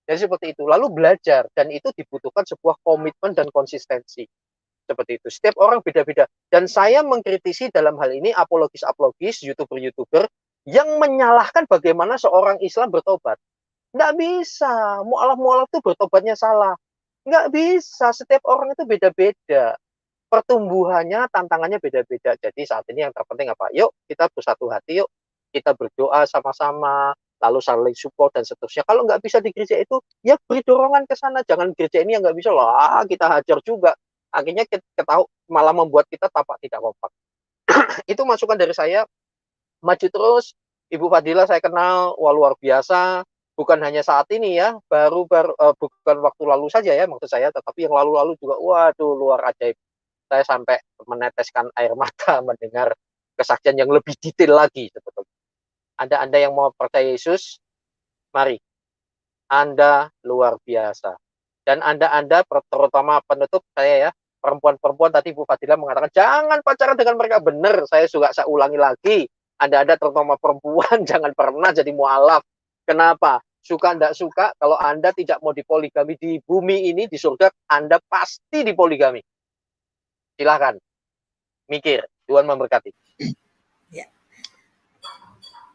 Jadi seperti itu. Lalu belajar, dan itu dibutuhkan sebuah komitmen dan konsistensi. Seperti itu. Setiap orang beda-beda. Dan saya mengkritisi dalam hal ini apologis, YouTuber yang menyalahkan bagaimana seorang Islam bertobat. Nggak bisa. Mu'alaf itu bertobatnya salah. Nggak bisa. Setiap orang itu beda-beda. Pertumbuhannya, tantangannya beda-beda. Jadi saat ini yang terpenting apa? Yuk kita bersatu hati, yuk kita berdoa sama-sama, lalu saling support dan seterusnya. Kalau nggak bisa di gereja itu, ya beri dorongan ke sana. Jangan gereja ini yang nggak bisa, lah kita hajar juga. Akhirnya kita tahu malah membuat kita tampak tidak kompak. Itu masukan dari saya. Maju terus. Ibu Fadilah saya kenal, wah luar biasa. Bukan hanya saat ini ya, bukan waktu lalu saja ya maksud saya, tetapi yang lalu-lalu juga, waduh luar ajaib. Saya sampai meneteskan air mata mendengar kesaksian yang lebih detail lagi sebetulnya. Anda yang mau percaya Yesus, mari. Anda luar biasa. Dan Anda terutama penutup saya ya, perempuan-perempuan tadi Bu Fadilah mengatakan jangan pacaran dengan mereka. Benar, saya ulangi lagi. Anda terutama perempuan jangan pernah jadi mualaf. Kenapa? Suka enggak suka, kalau Anda tidak mau dipoligami di bumi ini, di surga, Anda pasti dipoligami. Silakan mikir, Tuhan memberkati. Ya.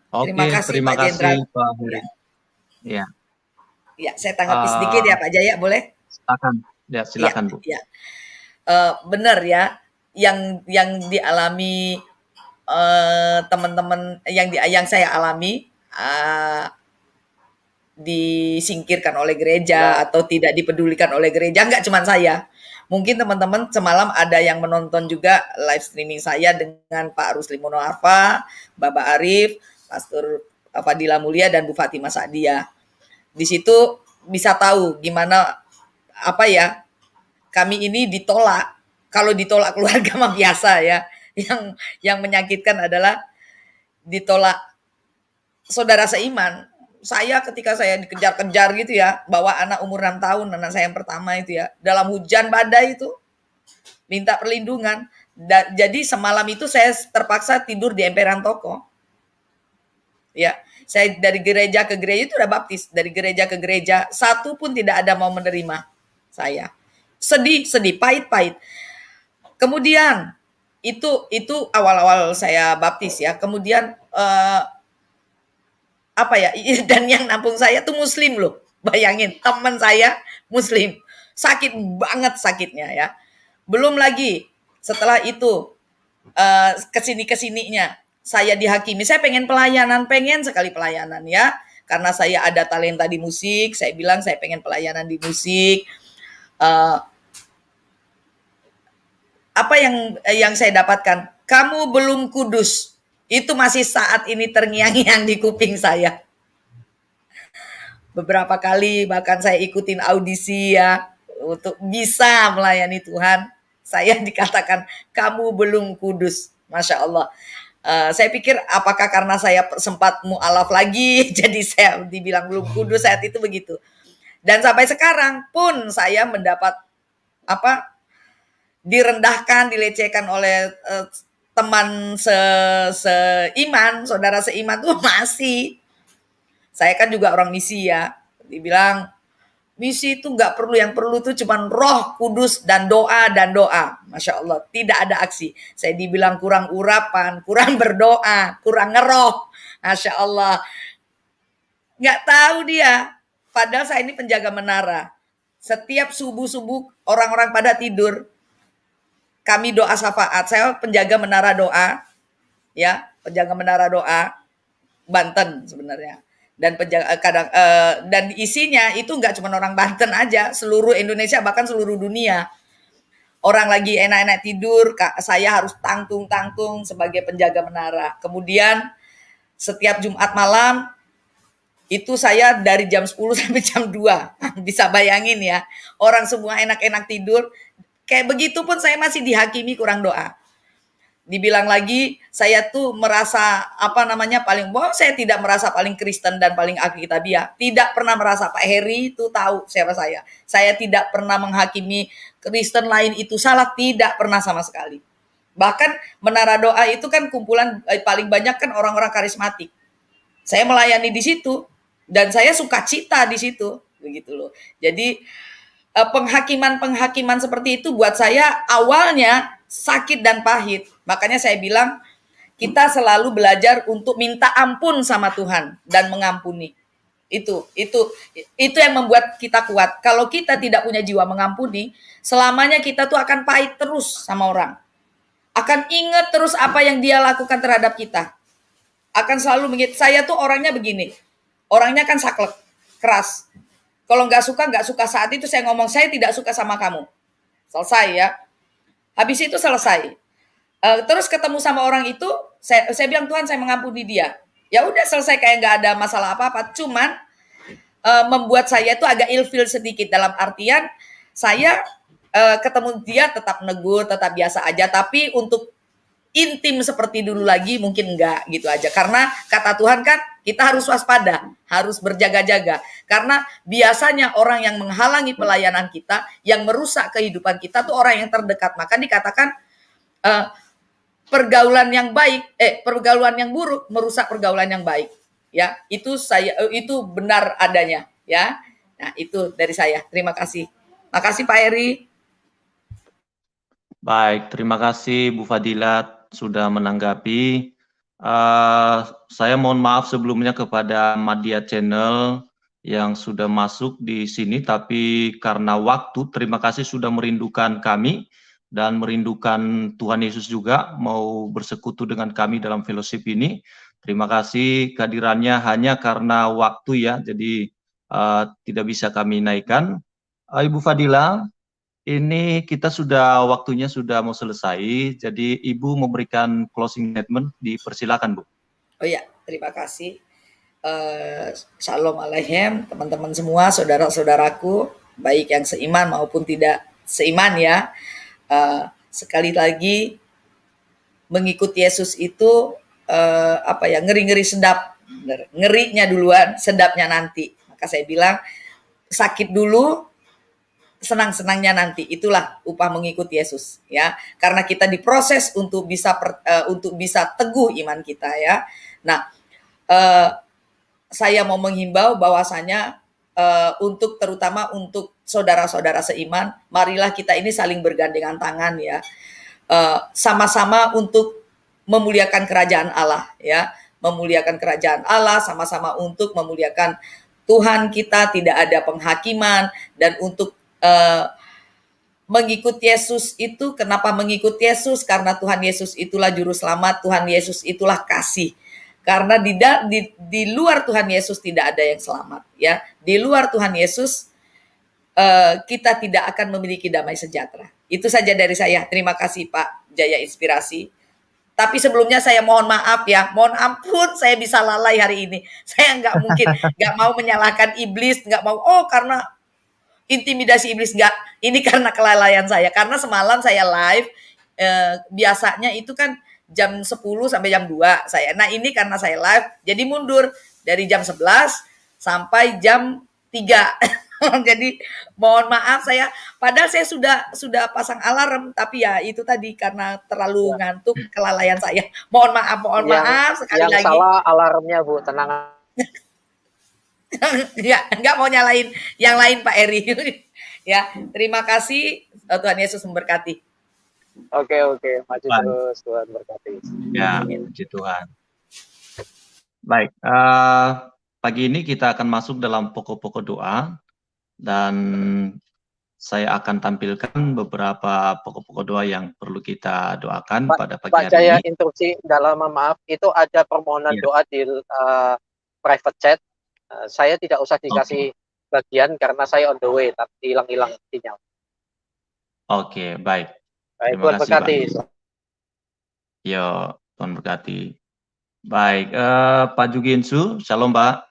Oke, Terima kasih Pak Heri. Ya. Ya, saya tanggapi sedikit ya Pak Jaya, boleh? Silakan Bu. Ya. Benar ya, yang dialami teman-teman, yang saya alami, disingkirkan oleh gereja atau tidak dipedulikan oleh gereja, enggak cuma saya. Mungkin teman-teman semalam ada yang menonton juga live streaming saya dengan Pak Rusli Monoarfa, Bapak Arif, Pastor Fadilah Mulia, dan Bu Fatimah Sa'dia. Di situ bisa tahu gimana kami ini ditolak. Kalau ditolak keluarga mah biasa ya. Yang menyakitkan adalah ditolak saudara seiman. Saya ketika saya dikejar-kejar gitu ya, bawa anak umur 6 tahun, anak saya yang pertama itu ya, dalam hujan badai itu, minta perlindungan. Jadi semalam itu saya terpaksa tidur di emperan toko. Ya, saya dari gereja ke gereja itu udah baptis, dari gereja ke gereja, satu pun tidak ada mau menerima saya. Sedih, pahit. Kemudian itu awal-awal saya baptis ya. Kemudian dan yang nampung saya tuh muslim loh. Bayangin, teman saya muslim. Sakit banget sakitnya ya. Belum lagi setelah itu kesininya saya dihakimi. Saya pengen sekali pelayanan ya. Karena saya ada talenta di musik, saya bilang saya pengen pelayanan di musik. Apa yang saya dapatkan? Kamu belum kudus. Itu masih saat ini terngiang-ngiang di kuping saya. Beberapa kali bahkan saya ikutin audisi ya untuk bisa melayani Tuhan. Saya dikatakan kamu belum kudus, Masya Allah. Saya pikir apakah karena saya sempat mu'alaf lagi, jadi saya dibilang belum kudus saat itu begitu. Dan sampai sekarang pun saya mendapat direndahkan, dilecehkan oleh teman seiman, saudara seiman tuh masih. Saya kan juga orang misi ya. Dibilang misi itu nggak perlu, yang perlu tuh cuman Roh Kudus dan doa dan doa. Masya Allah, tidak ada aksi. Saya dibilang kurang urapan, kurang berdoa, kurang ngeroh. Masya Allah, nggak tahu dia. Padahal saya ini penjaga menara. Setiap subuh-subuh orang-orang pada tidur, kami doa syafaat. Saya penjaga menara doa, ya, penjaga menara doa Banten sebenarnya. Dan dan isinya itu nggak cuma orang Banten aja, seluruh Indonesia bahkan seluruh dunia. Orang lagi enak-enak tidur, saya harus tangtung sebagai penjaga menara. Kemudian setiap Jumat malam itu saya dari jam 10 sampai jam 2. Bisa bayangin ya, orang semua enak-enak tidur. Kayak begitu pun saya masih dihakimi kurang doa. Dibilang lagi, saya tuh merasa saya tidak merasa paling Kristen dan paling Alkitabiah. Tidak pernah merasa. Pak Heri itu tahu siapa saya. Saya tidak pernah menghakimi Kristen lain itu salah, tidak pernah sama sekali. Bahkan menara doa itu kan kumpulan paling banyak kan orang-orang karismatik. Saya melayani di situ dan saya suka cita di situ, begitu loh. Jadi penghakiman seperti itu buat saya awalnya sakit dan pahit. Makanya saya bilang kita selalu belajar untuk minta ampun sama Tuhan dan mengampuni. Itu yang membuat kita kuat. Kalau kita tidak punya jiwa mengampuni, selamanya kita tuh akan pahit terus sama orang. Akan ingat terus apa yang dia lakukan terhadap kita. Akan selalu mengingat. Saya tuh orangnya begini. Orangnya kan saklek, keras. Kalau nggak suka saat itu saya ngomong, saya tidak suka sama kamu. Selesai ya. Habis itu selesai. Terus ketemu sama orang itu, saya bilang Tuhan saya mengampuni dia. Ya udah selesai, kayak nggak ada masalah apa-apa. Cuman membuat saya itu agak ilfil sedikit, dalam artian saya ketemu dia tetap negur, tetap biasa aja. Tapi untuk intim seperti dulu lagi mungkin enggak gitu aja. Karena kata Tuhan kan kita harus waspada, harus berjaga-jaga. Karena biasanya orang yang menghalangi pelayanan kita, yang merusak kehidupan kita tuh orang yang terdekat. Maka dikatakan pergaulan yang buruk merusak pergaulan yang baik. Ya, itu benar adanya ya. Nah, itu dari saya. Terima kasih. Makasih Pak Eri. Baik, terima kasih Bu Fadilah sudah menanggapi. Saya mohon maaf sebelumnya kepada Media Channel yang sudah masuk di sini, tapi karena waktu, terima kasih sudah merindukan kami dan merindukan Tuhan Yesus juga mau bersekutu dengan kami dalam fellowship ini. Terima kasih kehadirannya, hanya karena waktu ya, jadi tidak bisa kami naikkan. Ibu Fadilah, ini kita waktunya sudah mau selesai, jadi Ibu memberikan closing statement, dipersilakan Bu. Oh ya, terima kasih. Shalom Aleichem, teman-teman semua, saudara-saudaraku, baik yang seiman maupun tidak seiman ya. Sekali lagi, mengikuti Yesus itu ngeri-ngeri sedap. Ngerinya duluan, sedapnya nanti. Maka saya bilang, sakit dulu, senang-senangnya nanti. Itulah upah mengikuti Yesus ya. Karena kita diproses untuk bisa teguh iman kita ya. Nah, saya mau menghimbau bahwasanya terutama untuk saudara-saudara seiman, marilah kita ini saling bergandengan tangan ya. Sama-sama untuk memuliakan kerajaan Allah ya. Memuliakan kerajaan Allah, sama-sama untuk memuliakan Tuhan kita, tidak ada penghakiman, dan untuk mengikuti Yesus itu, kenapa mengikuti Yesus? Karena Tuhan Yesus itulah juru selamat, Tuhan Yesus itulah kasih. Karena di luar Tuhan Yesus tidak ada yang selamat ya. Di luar Tuhan Yesus kita tidak akan memiliki damai sejahtera. Itu saja dari saya. Terima kasih Pak Jaya Inspirasi. Tapi sebelumnya saya mohon maaf ya, mohon ampun saya bisa lalai hari ini. Saya nggak mungkin, nggak mau menyalahkan iblis, nggak mau, oh karena intimidasi iblis, nggak. Ini karena kelalaian saya, karena semalam saya live, biasanya itu kan jam 10 sampai jam 2 saya. Nah ini karena saya live, jadi mundur dari jam 11 sampai jam 3. Jadi mohon maaf saya, padahal saya sudah pasang alarm, tapi ya itu tadi karena terlalu ngantuk, kelalaian saya. Mohon maaf sekali yang lagi. salah alarmnya Bu, tenang. Ya, enggak mau nyalain yang lain Pak Eri. Ya, terima kasih. Tuhan Yesus memberkati. Oke, maju terus, Tuhan berkati. Ya, puji Tuhan. Baik, pagi ini kita akan masuk dalam pokok-pokok doa, dan saya akan tampilkan beberapa pokok-pokok doa yang perlu kita doakan pada pagi hari Jaya, ini. instruksi dalam maaf, itu ada permohonan doa di private chat. Saya tidak usah dikasih bagian karena saya on the way, tapi hilang sinyal. Oke, baik. Baik, Terima Tuhan kasih, berkati. Pak. Yo, Tuhan berkati. Baik, Pak Juginsu, shalom Pak.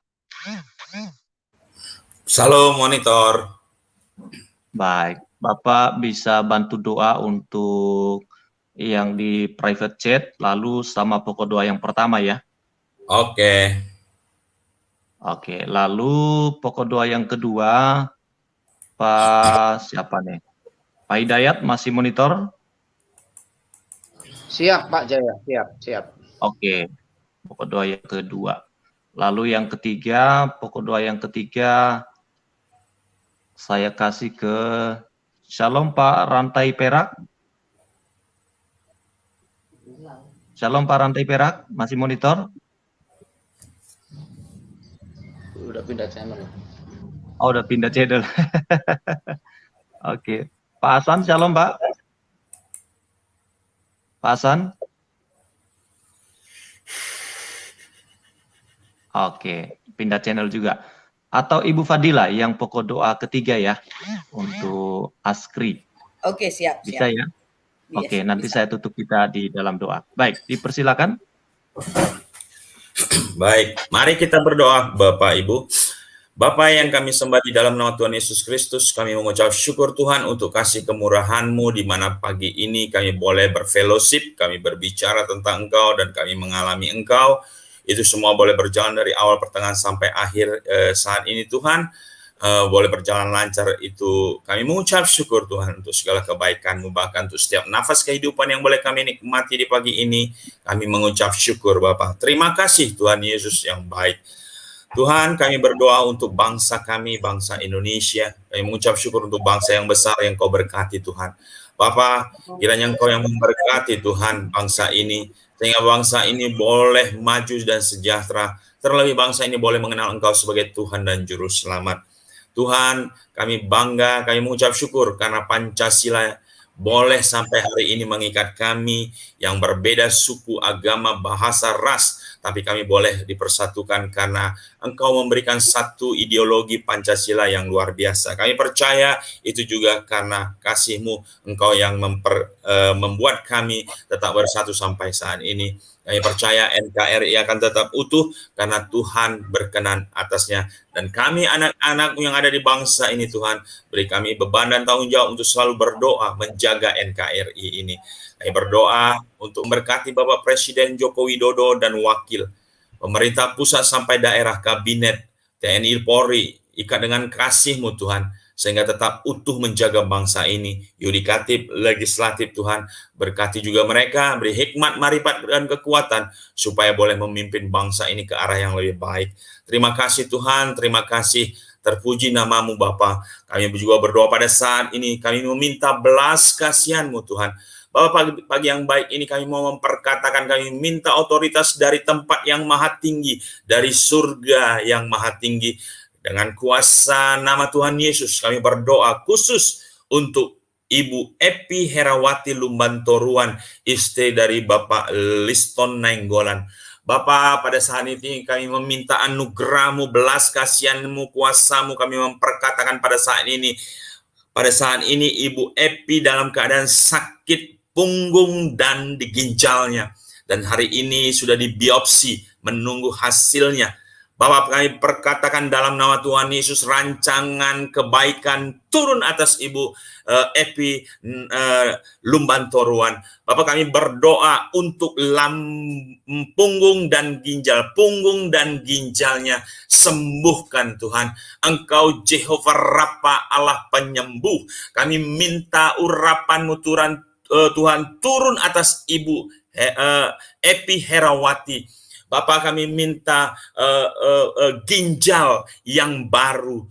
Shalom monitor. Baik, Bapak bisa bantu doa untuk yang di private chat, lalu sama pokok doa yang pertama ya. Oke. Oke, lalu pokok doa yang kedua, Pak siapa nih? Pak Hidayat masih monitor? Siap Pak Jaya, siap. Oke, pokok doa yang kedua. Lalu yang ketiga, pokok doa yang ketiga, saya kasih ke Shalom Pak Rantai Perak. Shalom Pak Rantai Perak, masih monitor? Udah pindah channel. Oh, udah pindah channel. Oke. Pak Hasan, shalom Pak. Pak Hasan. Oke, pindah channel juga. Atau Ibu Fadila yang pokok doa ketiga ya, untuk Askri. Oke, siap. Bisa ya? Oke, nanti saya tutup kita di dalam doa. Baik, dipersilakan. Baik, mari kita berdoa Bapak Ibu. Bapa yang kami sembah di dalam nama Tuhan Yesus Kristus, kami mengucap syukur Tuhan untuk kasih kemurahan-Mu di mana pagi ini kami boleh berfellowship, kami berbicara tentang Engkau dan kami mengalami Engkau. Itu semua boleh berjalan dari awal pertengahan sampai akhir saat ini Tuhan. Boleh berjalan lancar, itu kami mengucap syukur Tuhan untuk segala kebaikan-Mu, bahkan untuk setiap nafas kehidupan yang boleh kami nikmati di pagi ini, kami mengucap syukur Bapa. Terima kasih Tuhan Yesus yang baik. Tuhan, kami berdoa untuk bangsa kami, bangsa Indonesia. Kami mengucap syukur untuk bangsa yang besar yang Kau berkati Tuhan. Bapa, kiranya Engkau yang memberkati Tuhan bangsa ini, sehingga bangsa ini boleh maju dan sejahtera. Terlebih bangsa ini boleh mengenal Engkau sebagai Tuhan dan Juru Selamat. Tuhan, kami bangga, kami mengucap syukur karena Pancasila boleh sampai hari ini mengikat kami yang berbeda suku, agama, bahasa, ras, tapi kami boleh dipersatukan karena Engkau memberikan satu ideologi Pancasila yang luar biasa. Kami percaya itu juga karena kasih-Mu, Engkau yang membuat kami tetap bersatu sampai saat ini. Kami percaya NKRI akan tetap utuh karena Tuhan berkenan atasnya. Dan kami anak-anak yang ada di bangsa ini Tuhan, beri kami beban dan tanggung jawab untuk selalu berdoa menjaga NKRI ini. Kami berdoa untuk memberkati Bapak Presiden Joko Widodo dan wakil, pemerintah pusat sampai daerah, kabinet, TNI Polri, ikat dengan kasih-Mu Tuhan, sehingga tetap utuh menjaga bangsa ini. Yudikatif, legislatif Tuhan, berkati juga mereka, beri hikmat, marifat, dan kekuatan, supaya boleh memimpin bangsa ini ke arah yang lebih baik. Terima kasih Tuhan, terima kasih, terpuji nama-Mu Bapa. Kami juga berdoa pada saat ini, kami meminta belas kasihan-Mu Tuhan. Bapak, pagi yang baik ini kami mau memperkatakan, kami minta otoritas dari tempat yang maha tinggi, dari surga yang maha tinggi. Dengan kuasa nama Tuhan Yesus, kami berdoa khusus untuk Ibu Epi Herawati Lumbantoruan, istri dari Bapak Liston Nainggolan. Bapa, pada saat ini kami meminta anugerah-Mu, belas kasihan-Mu, kuasa-Mu, kami memperkatakan pada saat ini. Pada saat ini Ibu Epi dalam keadaan sakit punggung dan di ginjalnya. dan hari ini sudah dibiopsi, menunggu hasilnya. Bapak, kami perkatakan dalam nama Tuhan Yesus, rancangan kebaikan turun atas Ibu Epi Lumbantoruan. Bapak, kami berdoa untuk punggung dan ginjalnya sembuhkan Tuhan. Engkau Jehovah Rafa, Allah penyembuh. Kami minta urapan-Mu Tuhan turun atas Ibu Epi Herawati. Bapak, kami minta ginjal yang baru.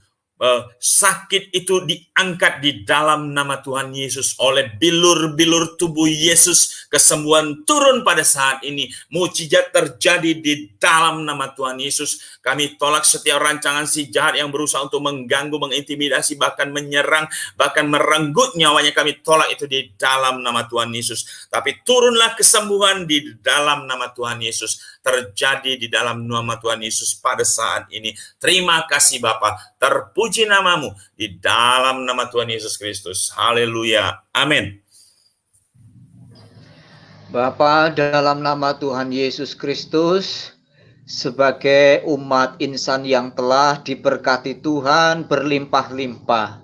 Sakit itu diangkat di dalam nama Tuhan Yesus. Oleh bilur-bilur tubuh Yesus, kesembuhan turun pada saat ini. Mujizat terjadi di dalam nama Tuhan Yesus. Kami tolak setiap rancangan si jahat yang berusaha untuk mengganggu, mengintimidasi, bahkan menyerang, bahkan merenggut nyawanya. Kami tolak itu di dalam nama Tuhan Yesus. Tapi turunlah kesembuhan di dalam nama Tuhan Yesus. Terjadi di dalam nama Tuhan Yesus pada saat ini. Terima kasih Bapa. Terpuji namamu di dalam nama Tuhan Yesus Kristus. Haleluya. Amin. Bapa, dalam nama Tuhan Yesus Kristus, sebagai umat insan yang telah diberkati Tuhan berlimpah-limpah,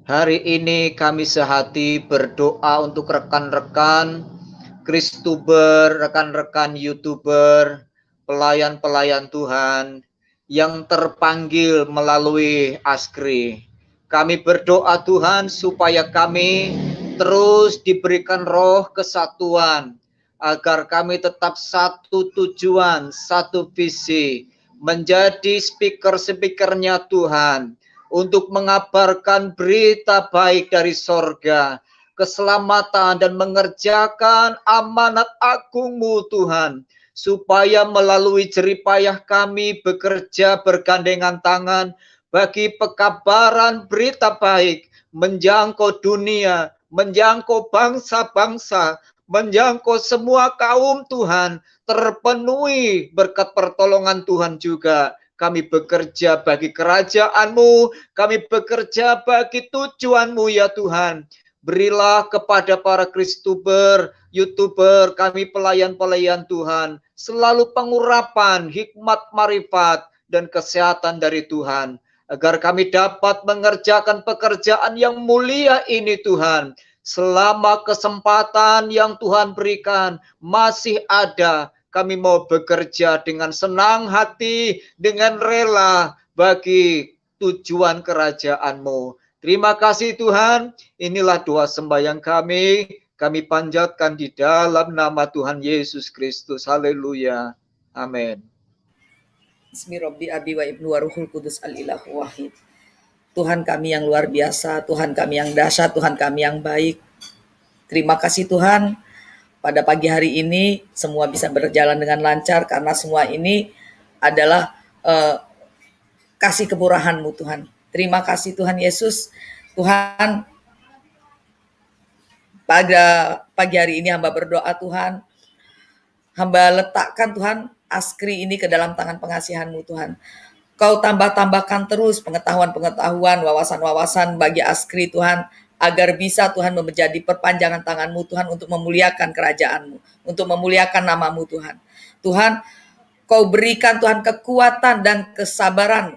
hari ini kami sehati berdoa untuk rekan-rekan Kristuber, rekan-rekan YouTuber, pelayan-pelayan Tuhan yang terpanggil melalui ASKRI. Kami berdoa Tuhan supaya kami terus diberikan roh kesatuan, agar kami tetap satu tujuan, satu visi, menjadi speaker-speakernya Tuhan, untuk mengabarkan berita baik dari sorga, keselamatan, dan mengerjakan amanat agung-Mu Tuhan, supaya melalui jeripayah kami bekerja bergandengan tangan bagi pekabaran berita baik, menjangkau dunia, menjangkau bangsa-bangsa, menjangkau semua kaum Tuhan, terpenuhi berkat pertolongan Tuhan juga. Kami bekerja bagi kerajaan-Mu, kami bekerja bagi tujuan-Mu ya Tuhan. Berilah kepada para Kristuber, YouTuber, kami pelayan-pelayan Tuhan, selalu pengurapan, hikmat, marifat, dan kesehatan dari Tuhan, agar kami dapat mengerjakan pekerjaan yang mulia ini Tuhan. Selama kesempatan yang Tuhan berikan masih ada, kami mau bekerja dengan senang hati, dengan rela bagi tujuan kerajaan-Mu. Terima kasih Tuhan, inilah doa sembahyang kami panjatkan di dalam nama Tuhan Yesus Kristus. Haleluya. Amin. Bismi Rabbi Abi wa Ibnu wa Ruhul Kudus al-Ilahu Wahid. Tuhan kami yang luar biasa, Tuhan kami yang dahsyat, Tuhan kami yang baik. Terima kasih Tuhan, pada pagi hari ini semua bisa berjalan dengan lancar, karena semua ini adalah kasih kemurahan-Mu Tuhan. Terima kasih Tuhan Yesus. Tuhan, pada pagi hari ini hamba berdoa Tuhan, hamba letakkan Tuhan ASKRI ini ke dalam tangan pengasihan-Mu Tuhan. Kau tambahkan terus pengetahuan, wawasan-wawasan bagi ASKRI Tuhan, agar bisa Tuhan menjadi perpanjangan tangan-Mu Tuhan untuk memuliakan kerajaan-Mu, untuk memuliakan nama-Mu Tuhan. Tuhan, Kau berikan Tuhan kekuatan dan kesabaran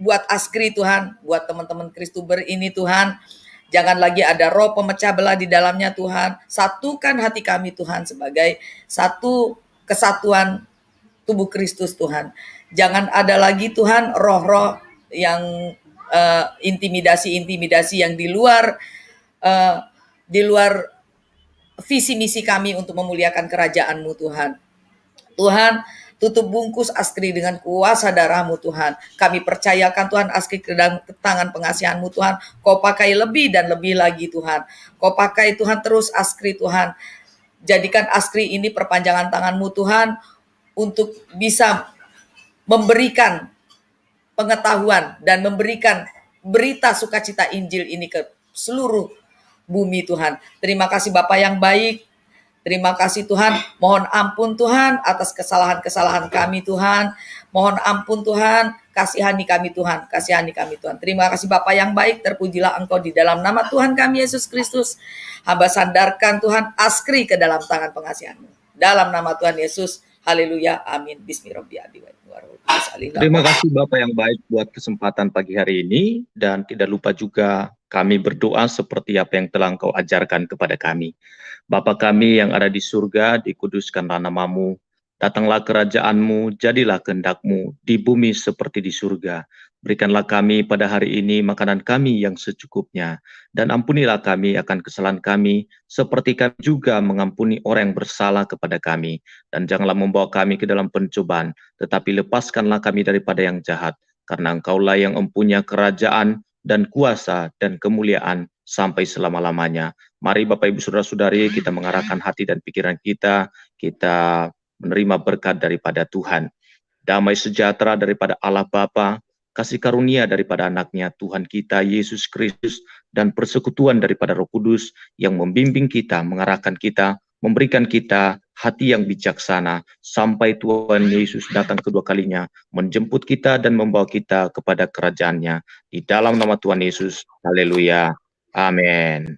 buat ASKRI Tuhan, buat teman-teman Kristuber ini Tuhan. Jangan lagi ada roh pemecah belah di dalamnya Tuhan. Satukan hati kami Tuhan sebagai satu kesatuan tubuh Kristus Tuhan. Jangan ada lagi Tuhan roh-roh yang intimidasi-intimidasi yang di luar visi misi kami untuk memuliakan kerajaan-Mu Tuhan. Tuhan, tutup bungkus ASKRI dengan kuasa darah-Mu Tuhan. Kami percayakan Tuhan ASKRI ke dalam tangan pengasihan-Mu Tuhan. Kau pakai lebih dan lebih lagi Tuhan. Kau pakai Tuhan terus ASKRI Tuhan. Jadikan ASKRI ini perpanjangan tangan-Mu Tuhan, untuk bisa memberikan pengetahuan dan memberikan berita sukacita Injil ini ke seluruh bumi Tuhan. Terima kasih Bapa yang baik. Terima kasih Tuhan, mohon ampun Tuhan atas kesalahan-kesalahan kami Tuhan. Mohon ampun Tuhan, kasihani kami Tuhan, kasihani kami Tuhan. Terima kasih Bapa yang baik, terpujilah Engkau di dalam nama Tuhan kami Yesus Kristus. Hamba sandarkan Tuhan ASKRI ke dalam tangan pengasihan-Mu. Dalam nama Tuhan Yesus, haleluya, amin. Terima kasih Bapak yang baik buat kesempatan pagi hari ini, dan tidak lupa juga kami berdoa seperti apa yang telah Engkau ajarkan kepada kami. Bapa kami yang ada di surga, dikuduskanlah nama-Mu, datanglah kerajaan-Mu, jadilah kehendak-Mu di bumi seperti di surga. Berikanlah kami pada hari ini makanan kami yang secukupnya, dan ampunilah kami akan kesalahan kami, seperti kami juga mengampuni orang yang bersalah kepada kami. Dan janganlah membawa kami ke dalam pencobaan, tetapi lepaskanlah kami daripada yang jahat, karena Engkaulah yang mempunyai kerajaan dan kuasa dan kemuliaan sampai selama-lamanya. Mari Bapak Ibu Saudara-saudari, kita mengarahkan hati dan pikiran kita menerima berkat daripada Tuhan. Damai sejahtera daripada Allah Bapa, kasih karunia daripada anaknya Tuhan kita Yesus Kristus, dan persekutuan daripada Roh Kudus yang membimbing kita, mengarahkan kita, memberikan kita hati yang bijaksana sampai Tuhan Yesus datang kedua kalinya, menjemput kita dan membawa kita kepada kerajaan-Nya. Di dalam nama Tuhan Yesus, haleluya, amin.